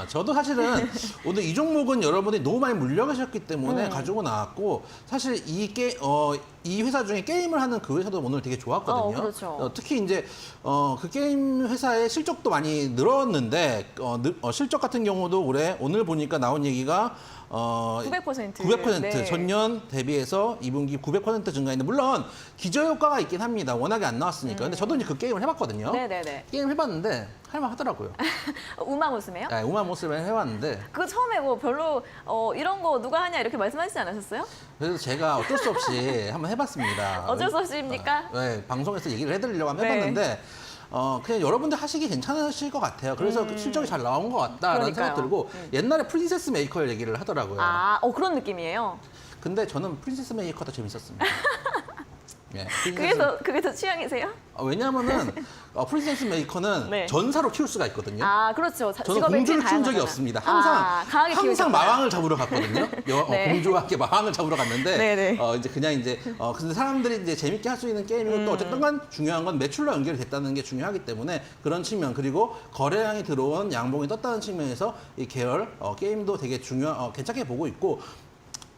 저도 사실은 오늘 이 종목은 여러분들이 너무 많이 물려가셨기 때문에 가지고 나왔고 사실 이 회사 중에 게임을 하는 그 회사도 오늘 되게 좋았거든요. 그렇죠. 특히 이제 그 게임 회사의 실적도 많이 늘었는데 실적 같은 경우도 오늘 보니까 나온 얘기가 900%. 900% 네. 전년 대비해서 2분기 900% 증가했는데 물론 기저효과가 있긴 합니다. 워낙에 안 나왔으니까. 근데 저도 이제 그 게임을 해봤거든요. 네네네. 게임 해봤는데 할만하더라고요. 우마무스메요? 네, 우마모스를 해봤는데 그 처음에 뭐 별로 이런 거 누가 하냐 이렇게 말씀하시지 않으셨어요? 그래서 제가 어쩔 수 없이 한번 해봤습니다. 어쩔 수 없이입니까? 네, 방송에서 얘기를 해드리려고 한번 네. 해봤는데 그냥 여러분들 하시기 괜찮으실 것 같아요. 그래서 실적이 잘 나온 것 같다라는 생각 그러니까요. 들고 옛날에 프린세스 메이커 얘기를 하더라고요. 그런 느낌이에요. 근데 저는 프린세스 메이커 더 재밌었습니다. 예, 그게 더 취향이세요? 왜냐하면은 프린세스 메이커는 네. 전사로 키울 수가 있거든요. 그렇죠. 저는 직업의 공주를 키운 적이 다양하잖아. 없습니다. 강하게 항상 키우셨구나. 마왕을 잡으러 갔거든요. 네. 공주와 함께 마왕을 잡으러 갔는데 네네. 근데 사람들이 이제 재밌게 할 수 있는 게임이고 또 어쨌든간 중요한 건 매출로 연결이 됐다는 게 중요하기 때문에 그런 측면 그리고 거래량이 들어온 양봉이 떴다는 측면에서 이 계열 게임도 되게 괜찮게 보고 있고.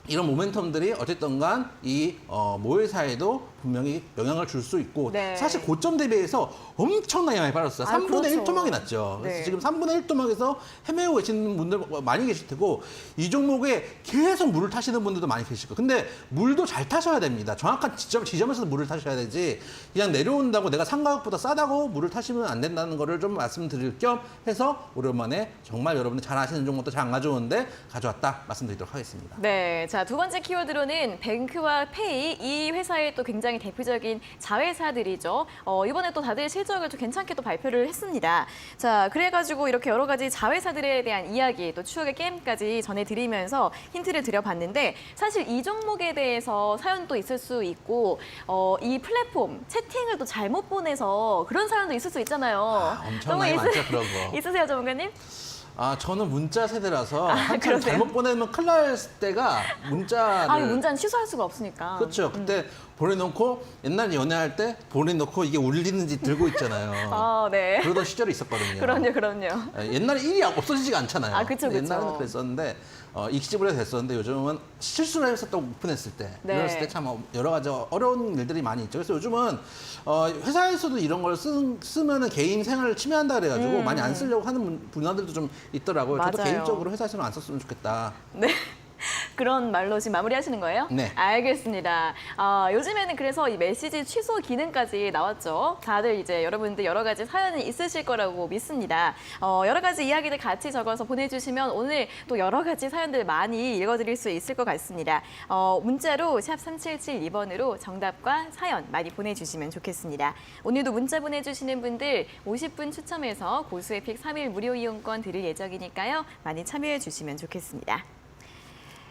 이런 모멘텀들이 어쨌든 간 이 모회사에도 분명히 영향을 줄 수 있고 네. 사실 고점 대비해서 엄청나게 많이 빠졌어요. 3분의 1 그렇죠. 토막이 났죠. 네. 그래서 지금 3분의 1 토막에서 헤매고 계시는 분들 많이 계실 테고 이 종목에 계속 물을 타시는 분들도 많이 계실 거예요. 근데 물도 잘 타셔야 됩니다. 정확한 지점에서 물을 타셔야 되지 그냥 내려온다고 내가 상가격보다 싸다고 물을 타시면 안 된다는 거를 좀 말씀드릴 겸 해서 오랜만에 정말 여러분들 잘 아시는 종목도 잘 안 가져오는데 가져왔다 말씀드리도록 하겠습니다. 네, 자 두 번째 키워드로는 뱅크와 페이 이 회사의 또 굉장히 대표적인 자회사들이죠. 이번에 또 다들 실적을 좀 괜찮게 또 발표를 했습니다. 자, 그래가지고 이렇게 여러 가지 자회사들에 대한 이야기 또 추억의 게임까지 전해드리면서 힌트를 드려봤는데 사실 이 종목에 대해서 사연도 있을 수 있고 이 플랫폼 채팅을 또 잘못 보내서 그런 사연도 있을 수 있잖아요. 엄청나게 많죠 그런 거. 있으세요, 전문가님? 저는 문자 세대라서 한참 그러세요? 잘못 보내면 큰일 날 때가 문자를 문자는 취소할 수가 없으니까. 그렇죠. 그때 보내놓고 옛날 연애할 때 보내놓고 이게 울리는지 들고 있잖아요. 네. 그러던 시절이 있었거든요. 그럼요. 옛날에 일이 없어지지가 않잖아요. 그쵸. 옛날에는 그랬었는데 익십을 해서 됐었는데 요즘은 실수를 해서 또 오픈했을 때 네. 이랬을 때 참 여러 가지 어려운 일들이 많이 있죠. 그래서 요즘은 회사에서도 이런 걸 쓰면은 개인 생활을 침해한다 그래가지고 많이 안 쓰려고 하는 분들도 좀 있더라고요. 저도 맞아요. 개인적으로 회사에서는 안 썼으면 좋겠다. 네. 그런 말로 지금 마무리하시는 거예요? 네. 알겠습니다. 요즘에는 그래서 이 메시지 취소 기능까지 나왔죠. 다들 이제 여러분들 여러 가지 사연이 있으실 거라고 믿습니다. 여러 가지 이야기들 같이 적어서 보내주시면 오늘 또 여러 가지 사연들 많이 읽어드릴 수 있을 것 같습니다. 문자로 샵 3772번으로 정답과 사연 많이 보내주시면 좋겠습니다. 오늘도 문자 보내주시는 분들 50분 추첨해서 고수에픽 3일 무료 이용권 드릴 예정이니까요. 많이 참여해 주시면 좋겠습니다.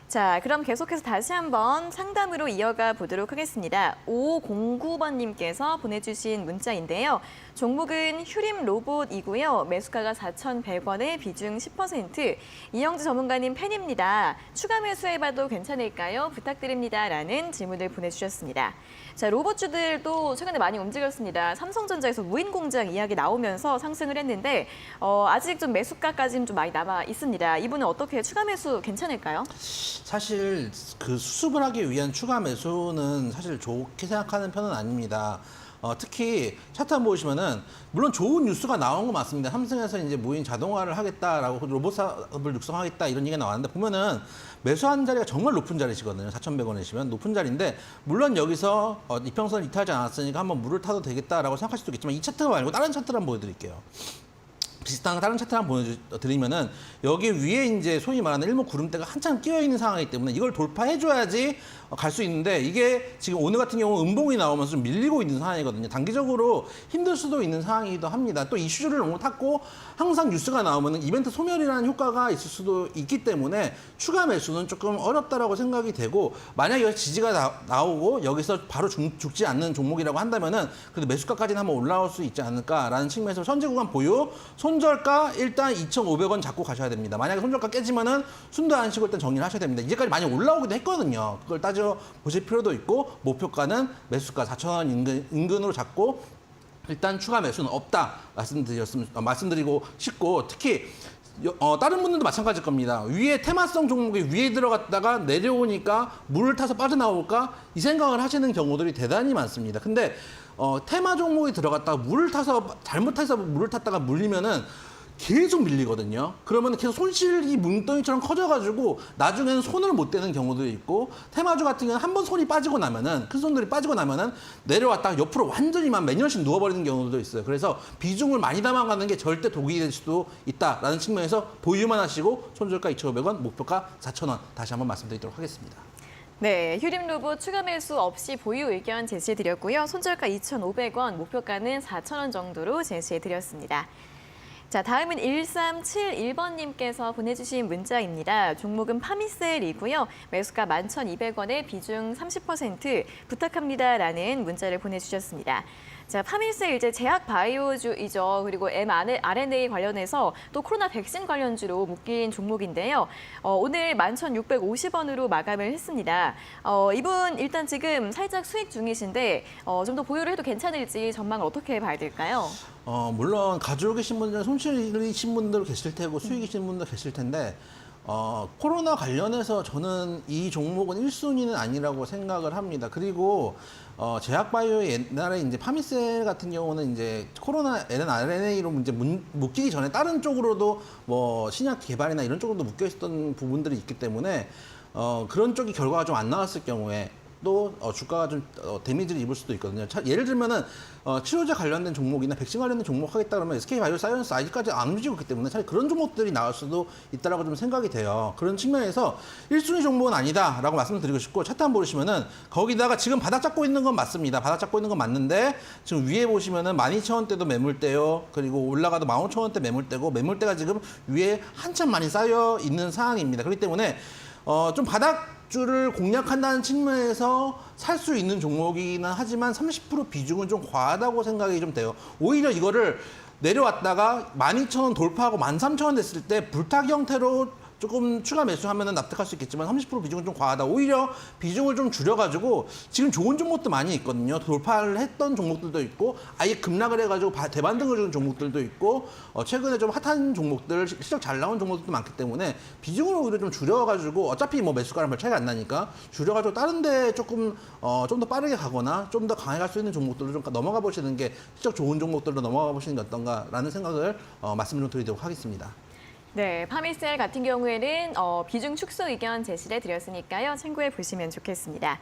자, 그럼 계속해서 다시 한번 상담으로 이어가 보도록 하겠습니다. 5509번님께서 보내주신 문자인데요. 종목은 휴림 로봇이고요. 매수가가 4,100원에 비중 10%. 이영주 전문가님 팬입니다. 추가 매수해봐도 괜찮을까요? 부탁드립니다. 라는 질문을 보내주셨습니다. 자, 로봇주들도 최근에 많이 움직였습니다. 삼성전자에서 무인공장 이야기 나오면서 상승을 했는데 아직 좀 매수가까지는 좀 많이 남아 있습니다. 이분은 어떻게 추가 매수 괜찮을까요? 사실 그 수습을 하기 위한 추가 매수는 사실 좋게 생각하는 편은 아닙니다. 특히 차트 한번 보시면은 물론 좋은 뉴스가 나온 건 맞습니다. 삼성에서 이제 무인 자동화를 하겠다라고 로봇 사업을 육성하겠다 이런 얘기가 나왔는데 보면은 매수한 자리가 정말 높은 자리시거든요. 4,100원이시면 높은 자리인데 물론 여기서 이평선을 이탈하지 않았으니까 한번 물을 타도 되겠다라고 생각할 수도 있겠지만 이 차트 말고 다른 차트를 한번 보여드릴게요. 비슷한 다른 차트 한번 보여드리면은 여기 위에 이제 소위 말하는 일목 구름대가 한참 끼어 있는 상황이기 때문에 이걸 돌파해줘야지 갈 수 있는데 이게 지금 오늘 같은 경우 음봉이 나오면서 좀 밀리고 있는 상황이거든요. 단기적으로 힘들 수도 있는 상황이기도 합니다. 또 이슈를 너무 탔고 항상 뉴스가 나오면은 이벤트 소멸이라는 효과가 있을 수도 있기 때문에 추가 매수는 조금 어렵다라고 생각이 되고 만약에 여기서 지지가 나오고 여기서 바로 죽지 않는 종목이라고 한다면은 그래도 매수가까지는 한번 올라올 수 있지 않을까라는 측면에서 현재 구간 보유 손절가 일단 2,500원 잡고 가셔야 됩니다. 만약에 손절가 깨지면은 숨도 안 쉬고 일단 정리를 하셔야 됩니다. 이제까지 많이 올라오기도 했거든요. 그걸 따져 보실 필요도 있고 목표가는 매수가 4,000원 인근으로 잡고 일단 추가 매수는 없다 말씀드리고 싶고 특히 다른 분들도 마찬가지일 겁니다. 위에 테마성 종목이 위에 들어갔다가 내려오니까 물을 타서 빠져나올까 이 생각을 하시는 경우들이 대단히 많습니다. 근데 테마 종목이 들어갔다가 물을 타서 잘못해서 물을 탔다가 물리면은 계속 밀리거든요. 그러면 계속 손실이 뭉덩이처럼 커져가지고 나중에는 손을 못 대는 경우도 있고 테마주 같은 경우는 한번 손이 빠지고 나면은 큰 손들이 빠지고 나면은 내려왔다가 옆으로 완전히만 몇 년씩 누워버리는 경우도 있어요. 그래서 비중을 많이 담아가는 게 절대 독이 될 수도 있다라는 측면에서 보유만 하시고 손절가 2,500원, 목표가 4,000원 다시 한번 말씀드리도록 하겠습니다. 네, 휴림 로봇 추가 매수 없이 보유 의견 제시해드렸고요. 손절가 2,500원, 목표가는 4,000원 정도로 제시해드렸습니다. 자, 다음은 1371번님께서 보내주신 문자입니다. 종목은 파미셀이고요. 매수가 11,200원에 비중 30% 부탁합니다라는 문자를 보내주셨습니다. 자, 파밀셀 이제 제약 바이오주이죠. 그리고 mRNA 관련해서 또 코로나 백신 관련주로 묶인 종목인데요. 오늘 11,650원으로 마감을 했습니다. 이분 일단 지금 살짝 수익 중이신데 좀 더 보유를 해도 괜찮을지 전망을 어떻게 봐야 될까요? 물론 가지고 계신 분들은 손실이신 분들 계실 테고 수익이신 분들 계실 텐데 코로나 관련해서 저는 이 종목은 1순위는 아니라고 생각을 합니다. 그리고 제약바이오 옛날에 이제 파미셀 같은 경우는 이제 코로나 mRNA로 이제 묶이기 전에 다른 쪽으로도 뭐 신약 개발이나 이런 쪽으로도 묶여 있었던 부분들이 있기 때문에 그런 쪽이 결과가 좀 안 나왔을 경우에 또 주가가 좀 데미지를 입을 수도 있거든요. 예를 들면은 치료제 관련된 종목이나 백신 관련된 종목 하겠다 그러면 SK바이오사이언스 아직까지 안 움직이고 있기 때문에 차라리 그런 종목들이 나올 수도 있다라고 좀 생각이 돼요. 그런 측면에서 1순위 종목은 아니다라고 말씀을 드리고 싶고 차트 한번 보시면은 거기다가 지금 바닥 잡고 있는 건 맞습니다. 바닥 잡고 있는 건 맞는데 지금 위에 보시면은 12,000원대도 매물대요. 그리고 올라가도 15,000원대 매물대고 매물대가 지금 위에 한참 많이 쌓여 있는 상황입니다. 그렇기 때문에 좀 바닥주를 공략한다는 측면에서 살 수 있는 종목이긴 하지만 30% 비중은 좀 과하다고 생각이 좀 돼요. 오히려 이거를 내려왔다가 12,000원 돌파하고 13,000원 됐을 때 불타기 형태로 조금 추가 매수하면 납득할 수 있겠지만 30% 비중은 좀 과하다. 오히려 비중을 좀 줄여가지고 지금 좋은 종목도 많이 있거든요. 돌파를 했던 종목들도 있고 아예 급락을 해가지고 대반등을 주는 종목들도 있고 최근에 좀 핫한 종목들, 실적 잘 나온 종목들도 많기 때문에 비중을 오히려 좀 줄여가지고 어차피 뭐 매수가랑 별 차이가 안 나니까 줄여가지고 다른 데 조금 좀 더 빠르게 가거나 좀 더 강하게 갈 수 있는 종목들로 좀 넘어가 보시는 게 실적 좋은 종목들로 넘어가 보시는 게 어떤가라는 생각을 말씀을 좀 드리도록 하겠습니다. 네, 파밀셀 같은 경우에는 비중 축소 의견 제시를 드렸으니까요. 참고해 보시면 좋겠습니다.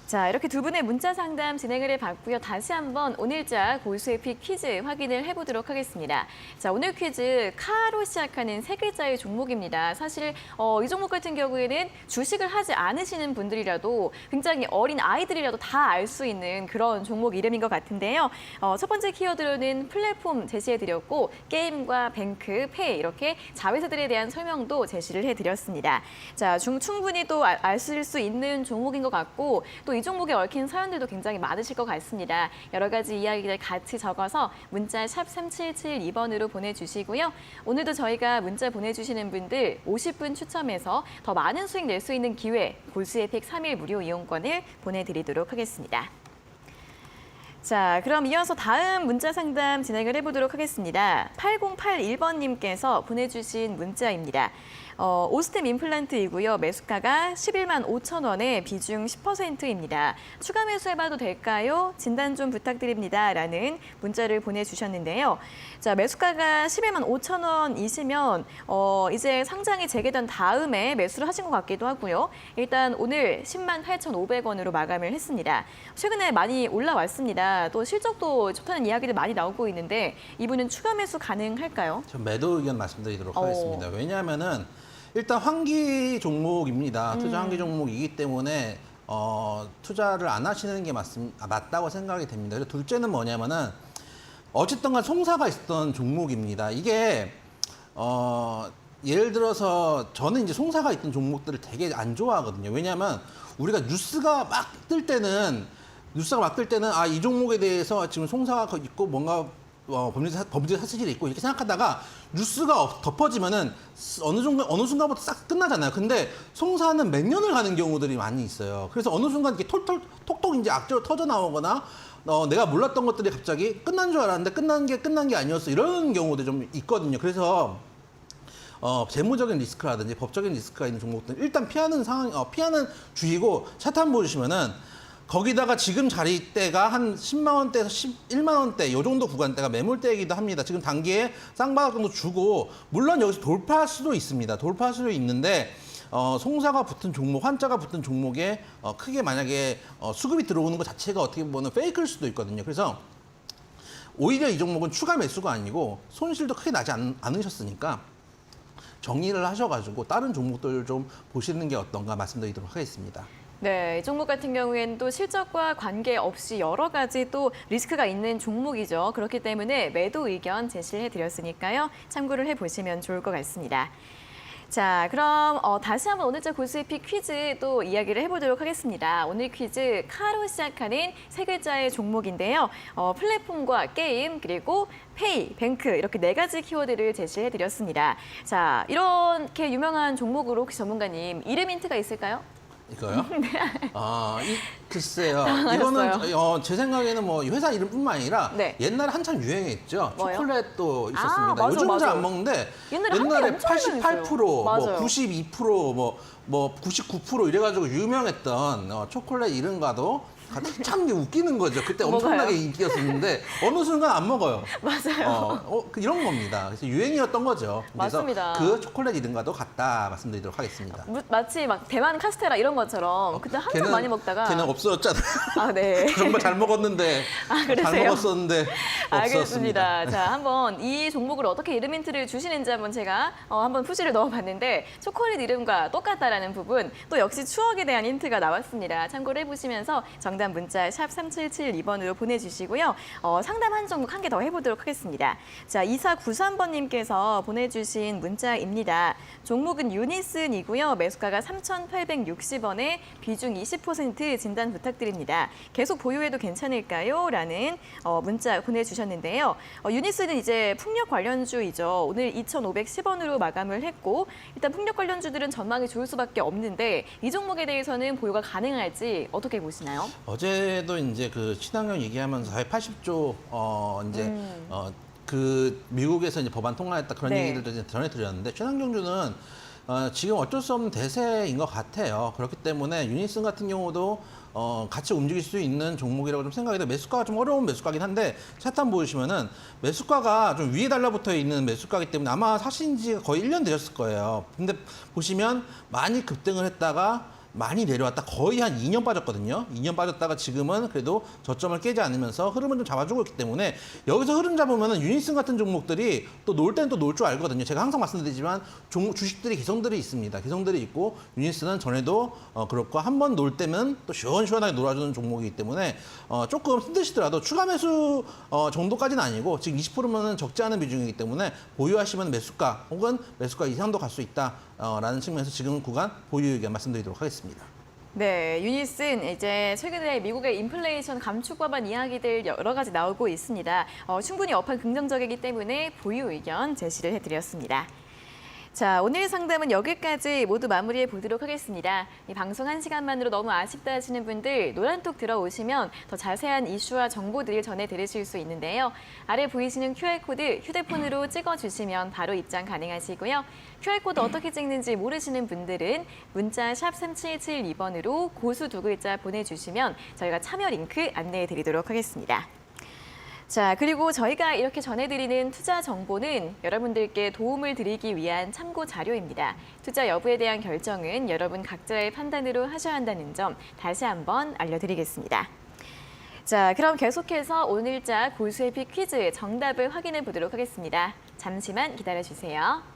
자, 이렇게 두 분의 문자 상담 진행을 해봤고요. 다시 한번 오늘자 고수의 픽 퀴즈 확인을 해보도록 하겠습니다. 자, 오늘 퀴즈 카로 시작하는 세 글자의 종목입니다. 사실 이 종목 같은 경우에는 주식을 하지 않으시는 분들이라도 굉장히 어린 아이들이라도 다 알 수 있는 그런 종목 이름인 것 같은데요. 첫 번째 키워드로는 플랫폼 제시해드렸고 게임과 뱅크, 페이 이렇게 자회사들에 대한 설명도 제시를 해드렸습니다. 자, 충분히 또 아실 수 있는 종목인 것 같고 또 이 종목에 얽힌 사연들도 굉장히 많으실 것 같습니다. 여러 가지 이야기를 같이 적어서 문자 샵 3772번으로 보내주시고요. 오늘도 저희가 문자 보내주시는 분들 50분 추첨해서 더 많은 수익 낼 수 있는 기회 고수의 픽 3일 무료 이용권을 보내드리도록 하겠습니다. 자, 그럼 이어서 다음 문자 상담 진행을 해보도록 하겠습니다. 8081번님께서 보내주신 문자입니다. 오스템 임플란트이고요. 매수가가 11만 5천 원에 비중 10%입니다. 추가 매수해봐도 될까요? 진단 좀 부탁드립니다. 라는 문자를 보내주셨는데요. 자, 매수가가 11만 5천 원이시면 이제 상장이 재개된 다음에 매수를 하신 것 같기도 하고요. 일단 오늘 10만 8,500원으로 마감을 했습니다. 최근에 많이 올라왔습니다. 또 실적도 좋다는 이야기들 많이 나오고 있는데 이분은 추가 매수 가능할까요? 전 매도 의견 말씀드리도록 하겠습니다. 왜냐하면은 일단 환기 종목입니다. 투자 환기 종목이기 때문에 투자를 안 하시는 게 맞다고 생각이 됩니다. 그리고 둘째는 뭐냐면은 어쨌든 간 송사가 있었던 종목입니다. 이게 예를 들어서 저는 이제 송사가 있던 종목들을 되게 안 좋아하거든요. 왜냐하면 우리가 뉴스가 막 뜰 때는 아, 이 종목에 대해서 지금 송사가 있고 뭔가 범죄 사실이 있고 이렇게 생각하다가 뉴스가 덮어지면은 어느 순간부터 싹 끝나잖아요. 근데 송사는 몇 년을 가는 경우들이 많이 있어요. 그래서 어느 순간 이렇게 톡톡 이제 악재로 터져 나오거나 내가 몰랐던 것들이 갑자기 끝난 줄 알았는데 끝난 게 아니었어. 이런 경우도 좀 있거든요. 그래서 재무적인 리스크라든지 법적인 리스크가 있는 종목들은 일단 피하는 피하는 주의고 차트 한번 보시면은 거기다가 지금 자리대가 한 10만 원대에서 11만 원대 요 정도 구간대가 매물대이기도 합니다. 지금 단기에 쌍바닥 정도 주고 물론 여기서 돌파할 수도 있습니다. 돌파할 수도 있는데 송사가 붙은 종목, 환자가 붙은 종목에 크게 만약에 수급이 들어오는 것 자체가 어떻게 보면 페이크일 수도 있거든요. 그래서 오히려 이 종목은 추가 매수가 아니고 손실도 크게 나지 않으셨으니까 정리를 하셔가지고 다른 종목들 좀 보시는 게 어떤가 말씀드리도록 하겠습니다. 네, 이 종목 같은 경우에는 또 실적과 관계없이 여러 가지 또 리스크가 있는 종목이죠. 그렇기 때문에 매도 의견 제시를 해드렸으니까요. 참고를 해보시면 좋을 것 같습니다. 자, 그럼 다시 한번 오늘자 고수익 퀴즈 또 이야기를 해보도록 하겠습니다. 오늘 퀴즈 카로 시작하는 세 글자의 종목인데요. 플랫폼과 게임 그리고 페이, 뱅크 이렇게 네 가지 키워드를 제시해드렸습니다. 자, 이렇게 유명한 종목으로 혹시 전문가님 이름 힌트가 있을까요? 이거요? 네. 글쎄요. 당황하셨어요. 이거는 제 생각에는 뭐 회사 이름뿐만 아니라 네. 옛날에 한참 유행했죠. 뭐요? 초콜릿도 있었습니다. 맞아, 요즘은 잘 맞아. 안 먹는데 옛날에 한때 엄청 88%, 뭐 맞아요. 92%, 뭐 99% 이래가지고 유명했던 초콜릿 이름과도 참 웃기는 거죠. 그때 엄청나게 먹어요. 인기였었는데 어느 순간 안 먹어요. 맞아요. 이런 겁니다. 그래서 유행이었던 거죠. 그래서 맞습니다. 그 초콜릿 이름과도 같다 말씀드리도록 하겠습니다. 마치 막 대만 카스테라 이런 것처럼 그때 한참 많이 먹다가 걔는 없어졌잖아요. 아, 네. 정말 잘 먹었는데 잘 그러세요? 먹었었는데 없었습니다. 알겠습니다. 자, 한번 이 종목을 어떻게 이름 힌트를 주시는지 한번 제가 한번 푸시를 넣어봤는데 초콜릿 이름과 똑같다라는 부분 또 역시 추억에 대한 힌트가 나왔습니다. 참고를 해보시면서 정답 문자 샵 3772번으로 보내주시고요. 상담 한 종목 한 개 더 해보도록 하겠습니다. 자, 2493번님께서 보내주신 문자입니다. 종목은 유니슨이고요. 매수가가 3,860원에 비중 20% 진단 부탁드립니다. 계속 보유해도 괜찮을까요? 라는 문자 보내주셨는데요. 유니슨은 이제 풍력 관련주이죠. 오늘 2,510원으로 마감을 했고 일단 풍력 관련주들은 전망이 좋을 수밖에 없는데 이 종목에 대해서는 보유가 가능할지 어떻게 보시나요? 어제도 이제 그 친환경 얘기하면서 480조 그 미국에서 이제 법안 통과했다 그런 네. 얘기들도 이제 전해드렸는데 친환경주는 지금 어쩔 수 없는 대세인 것 같아요. 그렇기 때문에 유니슨 같은 경우도 같이 움직일 수 있는 종목이라고 좀 생각이 돼요. 매수가가 좀 어려운 매수가긴 한데 차트 한번 보시면은 매수가가 좀 위에 달라붙어 있는 매수가이기 때문에 아마 사신 지가 거의 1년 되셨을 거예요. 근데 보시면 많이 급등을 했다가 많이 내려왔다 거의 한 2년 빠졌거든요. 2년 빠졌다가 지금은 그래도 저점을 깨지 않으면서 흐름을 좀 잡아주고 있기 때문에 여기서 흐름 잡으면은 유니슨 같은 종목들이 또 놀 때는 또 놀 줄 알거든요. 제가 항상 말씀드리지만 주식들이 개성들이 있습니다. 개성들이 있고 유니슨은 전에도 그렇고 한번 놀 때면 또 시원시원하게 놀아주는 종목이기 때문에 조금 힘드시더라도 추가 매수 정도까지는 아니고 지금 20%면은 적지 않은 비중이기 때문에 보유하시면 매수가 혹은 매수가 이상도 갈 수 있다라는 측면에서 지금 구간 보유 의견 말씀드리도록 하겠습니다. 네, 유니슨 이제 최근에 미국의 인플레이션 감축 법안 이야기들 여러 가지 나오고 있습니다. 충분히 업황 긍정적이기 때문에 보유 의견 제시를 해드렸습니다. 자, 오늘 상담은 여기까지 모두 마무리해 보도록 하겠습니다. 이 방송 1시간만으로 너무 아쉽다 하시는 분들 노란톡 들어오시면 더 자세한 이슈와 정보들을 전해 들으실 수 있는데요. 아래 보이시는 QR코드 휴대폰으로 찍어주시면 바로 입장 가능하시고요. QR코드 어떻게 찍는지 모르시는 분들은 문자 샵 3772번으로 고수 2글자 보내주시면 저희가 참여 링크 안내해 드리도록 하겠습니다. 자, 그리고 저희가 이렇게 전해드리는 투자 정보는 여러분들께 도움을 드리기 위한 참고 자료입니다. 투자 여부에 대한 결정은 여러분 각자의 판단으로 하셔야 한다는 점 다시 한번 알려드리겠습니다. 자, 그럼 계속해서 오늘자 고수해피 퀴즈 정답을 확인해 보도록 하겠습니다. 잠시만 기다려주세요.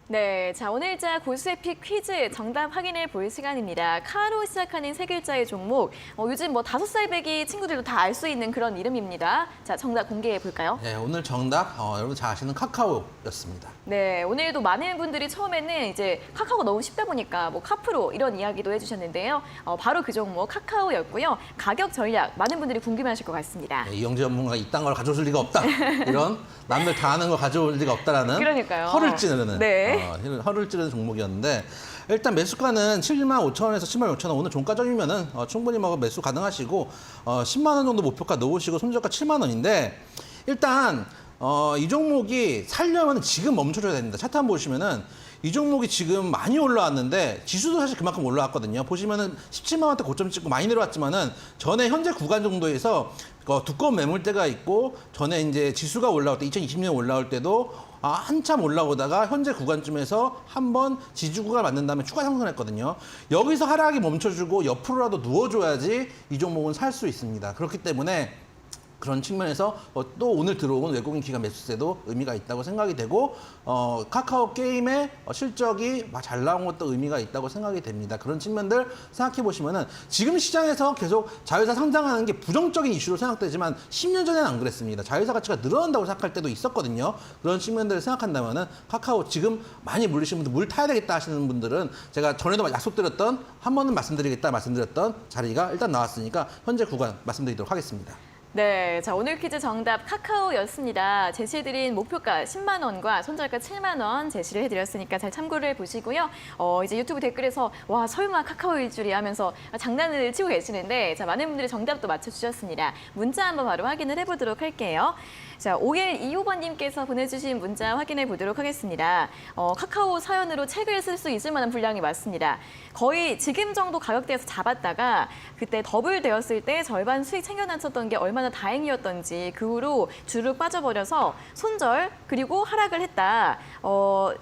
네, 자 오늘자 고수해피 퀴즈 정답 확인해 볼 시간입니다. 카로 시작하는 세 글자의 종목. 요즘 뭐 5살 배기 친구들도 다 알 수 있는 그런 이름입니다. 자, 정답 공개해 볼까요? 네, 오늘 정답 여러분 잘 아시는 카카오였습니다. 네, 오늘도 많은 분들이 처음에는 이제 카카오가 너무 쉽다 보니까 뭐 카프로 이런 이야기도 해주셨는데요. 바로 그 종목 카카오였고요. 가격 전략 많은 분들이 궁금해하실 것 같습니다. 네, 이영재 전문가가 이딴 걸 가져올 리가 없다. 이런 남들 다 아는 걸 가져올 리가 없다라는 그러니까요. 허를 찌르는 네. 허를 찌르는 종목이었는데 일단 매수가는 75,000원에서 105,000원 오늘 종가점이면은 충분히 매수 가능하시고 10만 원 정도 목표가 넣으시고 손절가 7만 원인데 일단 이 종목이 살려면 지금 멈춰줘야 됩니다. 차트 한번 보시면은 이 종목이 지금 많이 올라왔는데 지수도 사실 그만큼 올라왔거든요. 보시면은 17만 원대 고점 찍고 많이 내려왔지만은 전에 현재 구간 정도에서 두꺼운 매물대가 있고 전에 이제 지수가 올라올 때 2020년 올라올 때도 한참 올라오다가 현재 구간쯤에서 한번 지지구가 맞는 다음에 추가 상승했거든요. 여기서 하락이 멈춰주고 옆으로라도 누워줘야지 이 종목은 살 수 있습니다. 그렇기 때문에 그런 측면에서 또 오늘 들어온 외국인 기관 매수세도 의미가 있다고 생각이 되고 카카오 게임의 실적이 잘 나온 것도 의미가 있다고 생각이 됩니다. 그런 측면들 생각해 보시면은 지금 시장에서 계속 자회사 상장하는 게 부정적인 이슈로 생각되지만 10년 전에는 안 그랬습니다. 자회사 가치가 늘어난다고 생각할 때도 있었거든요. 그런 측면들을 생각한다면은 카카오 지금 많이 물리신 분들 물 타야 되겠다 하시는 분들은 제가 전에도 약속드렸던 한 번은 말씀드렸던 자리가 일단 나왔으니까 현재 구간 말씀드리도록 하겠습니다. 네, 자 오늘 퀴즈 정답 카카오였습니다. 제시해드린 목표가 10만 원과 손절가 7만 원 제시를 해드렸으니까 잘 참고를 해보시고요. 이제 유튜브 댓글에서 와 설마 카카오일 줄이 하면서 장난을 치고 계시는데 자 많은 분들이 정답도 맞춰주셨습니다. 문자 한번 바로 확인을 해보도록 할게요. 자 5125번님께서 보내주신 문자 확인해 보도록 하겠습니다. 카카오 사연으로 책을 쓸 수 있을 만한 분량이 맞습니다. 거의 지금 정도 가격대에서 잡았다가 그때 더블 되었을 때 절반 수익 챙겨놨었던 게 얼마나 다행이었던지 그 후로 주룩 빠져버려서 손절 그리고 하락을 했다.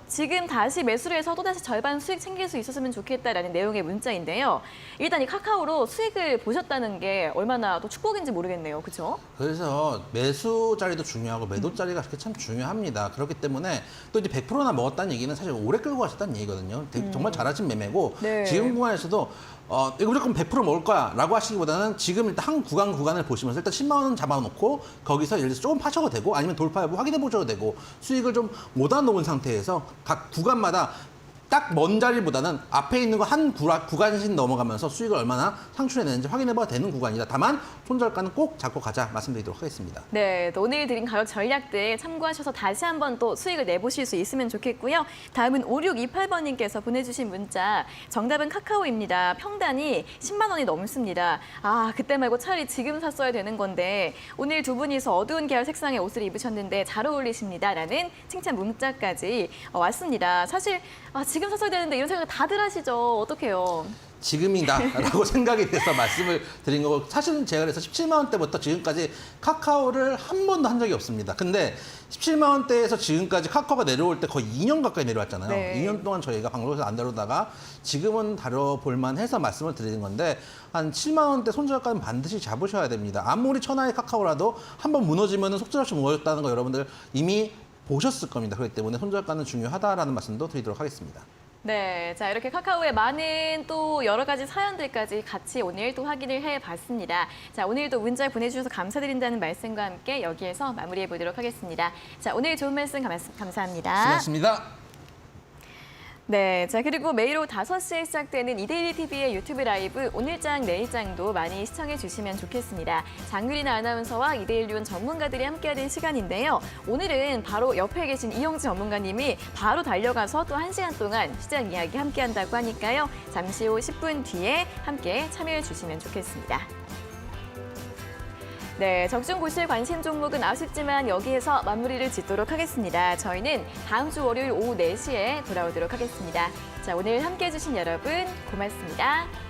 지금 다시 매수를 해서 또다시 절반 수익 챙길 수 있었으면 좋겠다라는 내용의 문자인데요. 일단 이 카카오로 수익을 보셨다는 게 얼마나 또 축복인지 모르겠네요. 그렇죠? 그래서 매수 자리도 중요하고 매도 자리가 그렇게 참 중요합니다. 그렇기 때문에 또 이제 100%나 먹었다는 얘기는 사실 오래 끌고 가셨다는 얘기거든요. 정말 잘하신 매매고 네. 지금 구간에서도 이거 무조건 100% 먹을 거야 라고 하시기보다는 지금 일단 한 구간을 보시면서 일단 10만 원 잡아놓고 거기서 예를 들어서 조금 파셔도 되고 아니면 돌파 여부 확인해 보셔도 되고 수익을 좀 모아놓은 상태에서 각 구간마다 딱 먼 자리보다는 앞에 있는 거 한 구간씩 넘어가면서 수익을 얼마나 창출해내는지 확인해봐야 되는 구간이다. 다만 손절가는 꼭 잡고 가자 말씀드리도록 하겠습니다. 네, 또 오늘 드린 가격 전략들 참고하셔서 다시 한번 또 수익을 내보실 수 있으면 좋겠고요. 다음은 5628번님께서 보내주신 문자 정답은 카카오입니다. 평단이 10만 원이 넘습니다. 그때 말고 차라리 지금 샀어야 되는 건데 오늘 두 분이서 어두운 계열 색상의 옷을 입으셨는데 잘 어울리십니다. 라는 칭찬 문자까지 왔습니다. 사실 지금 샀어야 되는데 이런 생각 다들 하시죠. 어떡해요? 지금이다라고 생각이 돼서 말씀을 드린 거고 사실은 제가 그래서 17만 원대부터 지금까지 카카오를 한 번도 한 적이 없습니다. 근데 17만 원대에서 지금까지 카카오가 내려올 때 거의 2년 가까이 내려왔잖아요. 네. 2년 동안 저희가 방송에서 안 다루다가 지금은 다뤄볼 만해서 말씀을 드리는 건데 한 7만 원대 손절가는 반드시 잡으셔야 됩니다. 아무리 천하의 카카오라도 한 번 무너지면 속절없이 무너졌다는 거 여러분들 이미 보셨을 겁니다. 그렇기 때문에 손절가는 중요하다라는 말씀도 드리도록 하겠습니다. 네, 자 이렇게 카카오의 많은 또 여러 가지 사연들까지 같이 오늘 또 확인을 해봤습니다. 자 오늘도 문자 보내주셔서 감사드린다는 말씀과 함께 여기에서 마무리해 보도록 하겠습니다. 자 오늘 좋은 말씀 감사합니다. 수고하셨습니다. 네, 자 그리고 매일 오후 5시에 시작되는 이데일리 TV의 유튜브 라이브 오늘장 내일장도 많이 시청해 주시면 좋겠습니다. 장유리나 아나운서와 이데일리온 전문가들이 함께하는 시간인데요. 오늘은 바로 옆에 계신 이영지 전문가님이 바로 달려가서 또 1시간 동안 시장 이야기 함께한다고 하니까요. 잠시 후 10분 뒤에 함께 참여해 주시면 좋겠습니다. 네, 적중 고시의 관심 종목은 아쉽지만 여기에서 마무리를 짓도록 하겠습니다. 저희는 다음 주 월요일 오후 4시에 돌아오도록 하겠습니다. 자, 오늘 함께해 주신 여러분 고맙습니다.